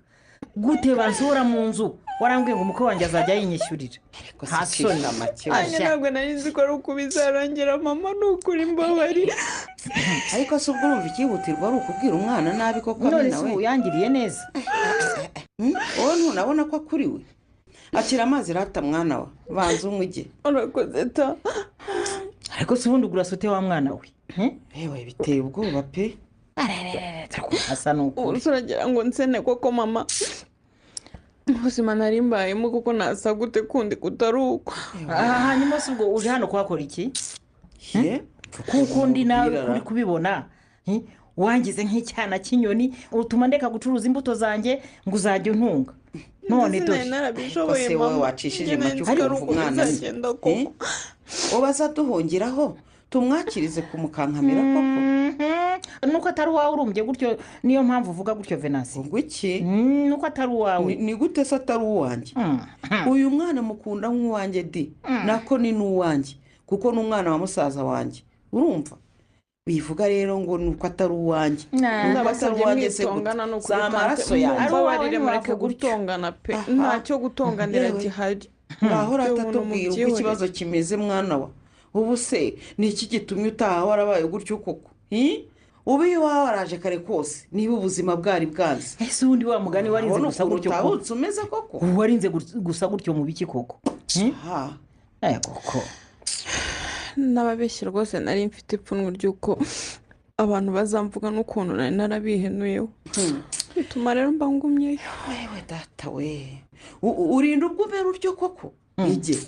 H: gute basohora mu nzu warambwiye ngo umukwe wanjye azajya yinyishyurira nta soni
G: anya ntabwo nari nzi ko ari uko bizarangira mama ni ukuri mbabari
A: ariko se ubwo urumva ikihutirwa ari ukubwira umwana nabi koko
H: none se ubu yangiriye neza
A: wowe ntunabona ko akuriwe akira amazi rata mwana we banza umwige
G: urakoze ta
H: ariko se ubundi ugura sote wa mwana we
A: yewe biteye ubwoba pe
H: asa n'ukuri
G: uragira ngo nsene koko mama ubuzima nari mbayemo kuko nasa gute kundi kutari uko
H: hanyuma se ubwo uje hano kuhakora iki kuko ndi nawe uri kubibona wangize nk'icyana cy'inyoni utuma ndeka gucuruza imbuto zanjye ngo uzajye untunga none dore
A: ko se wowe wacishije make ukumva umwana ubaza duhungiraho tumwakirize kumukankamira koko
H: nuko atari uwawe urumbye gutyo niyo mpamvu uvuga gutyo Venansi
A: ngo iki
H: nuko atari uwawe
A: ni gute se atari uwanjye uyu mwana mukunda nk'uwanjye di nako ni n'uwanjye kuko ni umwana wa musaza wanjye urumva wivuga rero ngo nuko atari uwanjye
G: ndabasabye mwitongana no
A: za amaraso yanjye
G: mbabarire mureke gutongana pe ntacyo gutonganira gihari
A: ngaho ratatubwira uko ikibazo kimeze mwana wa ubu se ni iki gitumye utaha warabaye gutyo koko ubu iyo waba waraje kare kose niba ubuzima bwari bwanze
H: ese ubundi wa mugani warinze gusa gutyo
A: koko umeze koko
H: warinze gusa gutyo mu biki koko koko
G: n'ababeshyi rwose nari mfite ipfunwe ry'uko abantu bazamvuga n'ukuntu nari narabihenuyeho bituma rero mba ngumyeyo
A: wewe data we urinda ubwo umera utyo koko ige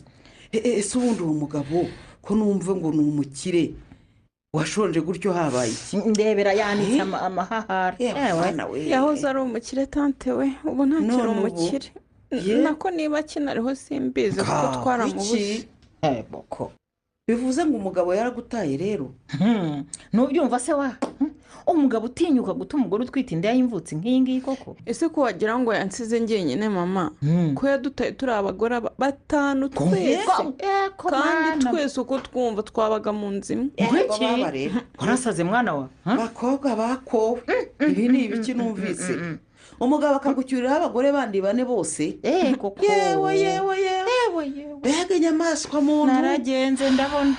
A: ese ubundi uwo mugabo ko numve ngo ni umukire washonje gutyo habaye iki
H: ndebera yanitse amahahara
G: yahoze ari umukire tante we ubu ntakiri umukire nako niba akinariho simbizi kuko twaramubuze
A: bivuze ngo umugabo yaragutaye rero
H: ntubyumva se wa umugabo utinyuka guta umugore utwite inda y'imvutsi nk'iyi ngiyi koko
G: ese ko wagira ngo yansize njyenyine mama ko yadutaye turi abagore 5 twese kandi twese uko twumva twabaga mu nzu imwe
H: warasaze mwana wa
A: bakobwa bakowe ibi ni ibiki numvise umugabo akagucyurira abagore bandi 4 bose
H: koko
A: yewe mbega inyamaswa muntu
H: naragenze ndabona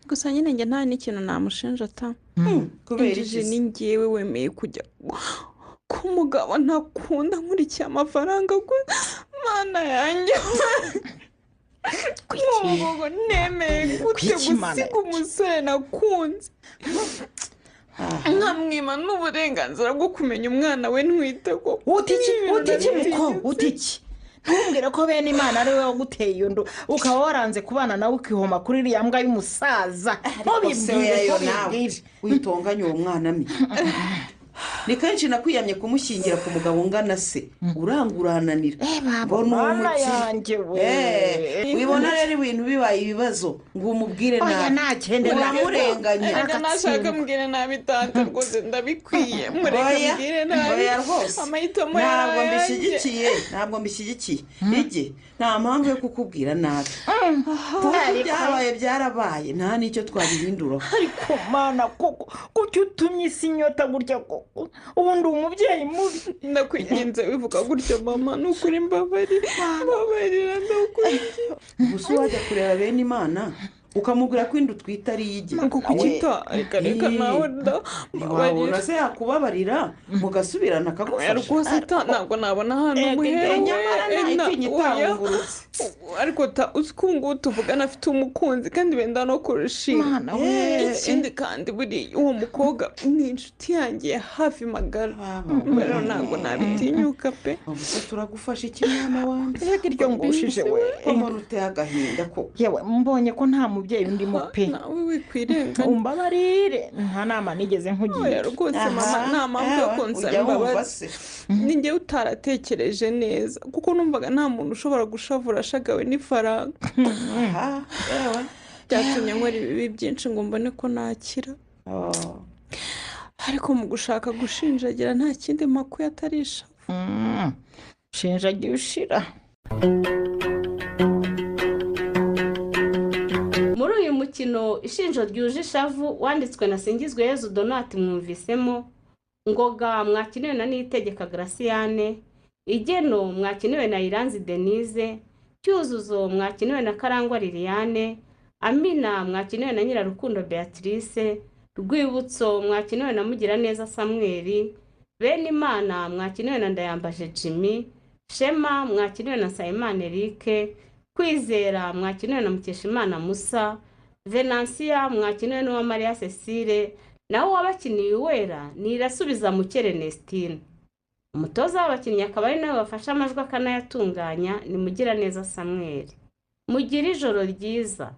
G: gusa nyine njye nta n'ikintu namushinja ta
A: kubera iki
G: ni njyewe wemeye kujya ku mugabo ntakunda nkurikiye amafaranga mana yanjye ngo nemeye gute gusiga umusore nakunze nkamwima n'uburenganzira bwo kumenya umwana we ntwite ko
H: utiki muko utiki ntumbwire ko bene imana ari wowe waguteye iyo ndo ukaba waranze kubana nawe ukihoma kuri iriya mbwa y'umusaza
A: nawe witonganye uwo mwana mi ni kenshi nakwiyamye kumushyingira ku mugabo ungana se urangurananira
H: mbona yanjye
A: wibona rero ibintu bibaye ibibazo ngo umubwire nabi uramurenganya
G: nashaka mbwire nabi tante rwose ndabikwiye mureke nabi amahitamo
A: yanjye ntabwo mbishyigikiye ige nta mpamvu yo kukubwira nabi byabaye byarabaye nta n'icyo twabihinduraho
H: ariko mana koko kuki utumye isi inyota gutya koko ubundi umubyeyi mubi
G: ndakwinginze wivuga gutyo mama ni ukuri mbabarira ndakwinginze
A: gusa wajya kureba bene imana ukamubwira ko inda utwite ari iy'igi
G: kuko ukita reka nawe
A: wabona se yakubabarira mugasubirana akagufasha
G: rwose ntabwo nabona ahantu muherewe ariko uzi ko ngubu tuvugana afite umukunzi kandi benda no kurushinga ikindi kandi buriya uwo mukobwa ni inshuti yanjye hafi magara rero ntabwo nabitinyuka pe
A: gusa turagufasha iki mwana wanjye
H: reka iryo ngushije we
A: umuntu uteye agahinda ko
H: yewe mbonye ko nta mubyeyi undimo pe
G: nawe wikwirenganya
H: umbabarire nta nama nigeze nkugira
G: rwose mama nta mpamvu yo kunsaba imbabazi ni njyewe utaratekereje neza kuko numvaga nta muntu ushobora gushavura ashagawe n'ifaranga byatumye nkora ibibi byinshi ngo mbone ko nakira ariko mu gushaka gushinjagira nta kindi makuru atari ishavu
H: shinjagira ushira
B: umukino ishinjo ryuje ishavu wanditswe na Singizwe Yezu Donati mwumvisemo, Ngoga mwakiniwe na Niyitegeka Graciane, Igeno mwakiniwe na Iranzi Denise, Cyuzuzo mwakiniwe na Karangwa Liliane, Amina mwakiniwe na Nyirarukundo Beatrice, Rwibutso mwakiniwe na Mugiraneza Samuel, Benimana mwakiniwe na Ndayambaje Jimmy, Shema mwakiniwe na Sayimana Eric, Kwizera mwakiniwe na Mukeshimana Musa, Venansia mwakiniwe n'uwa Maria Cecile, naho wabakiniye Uwera ni Irasubiza Mukere Nestine. Umutoza w'abakinnyi akaba ari nawe bafasha amajwi akanayatunganya ni Mugiraneza Samuel. Mugira ijoro ryiza.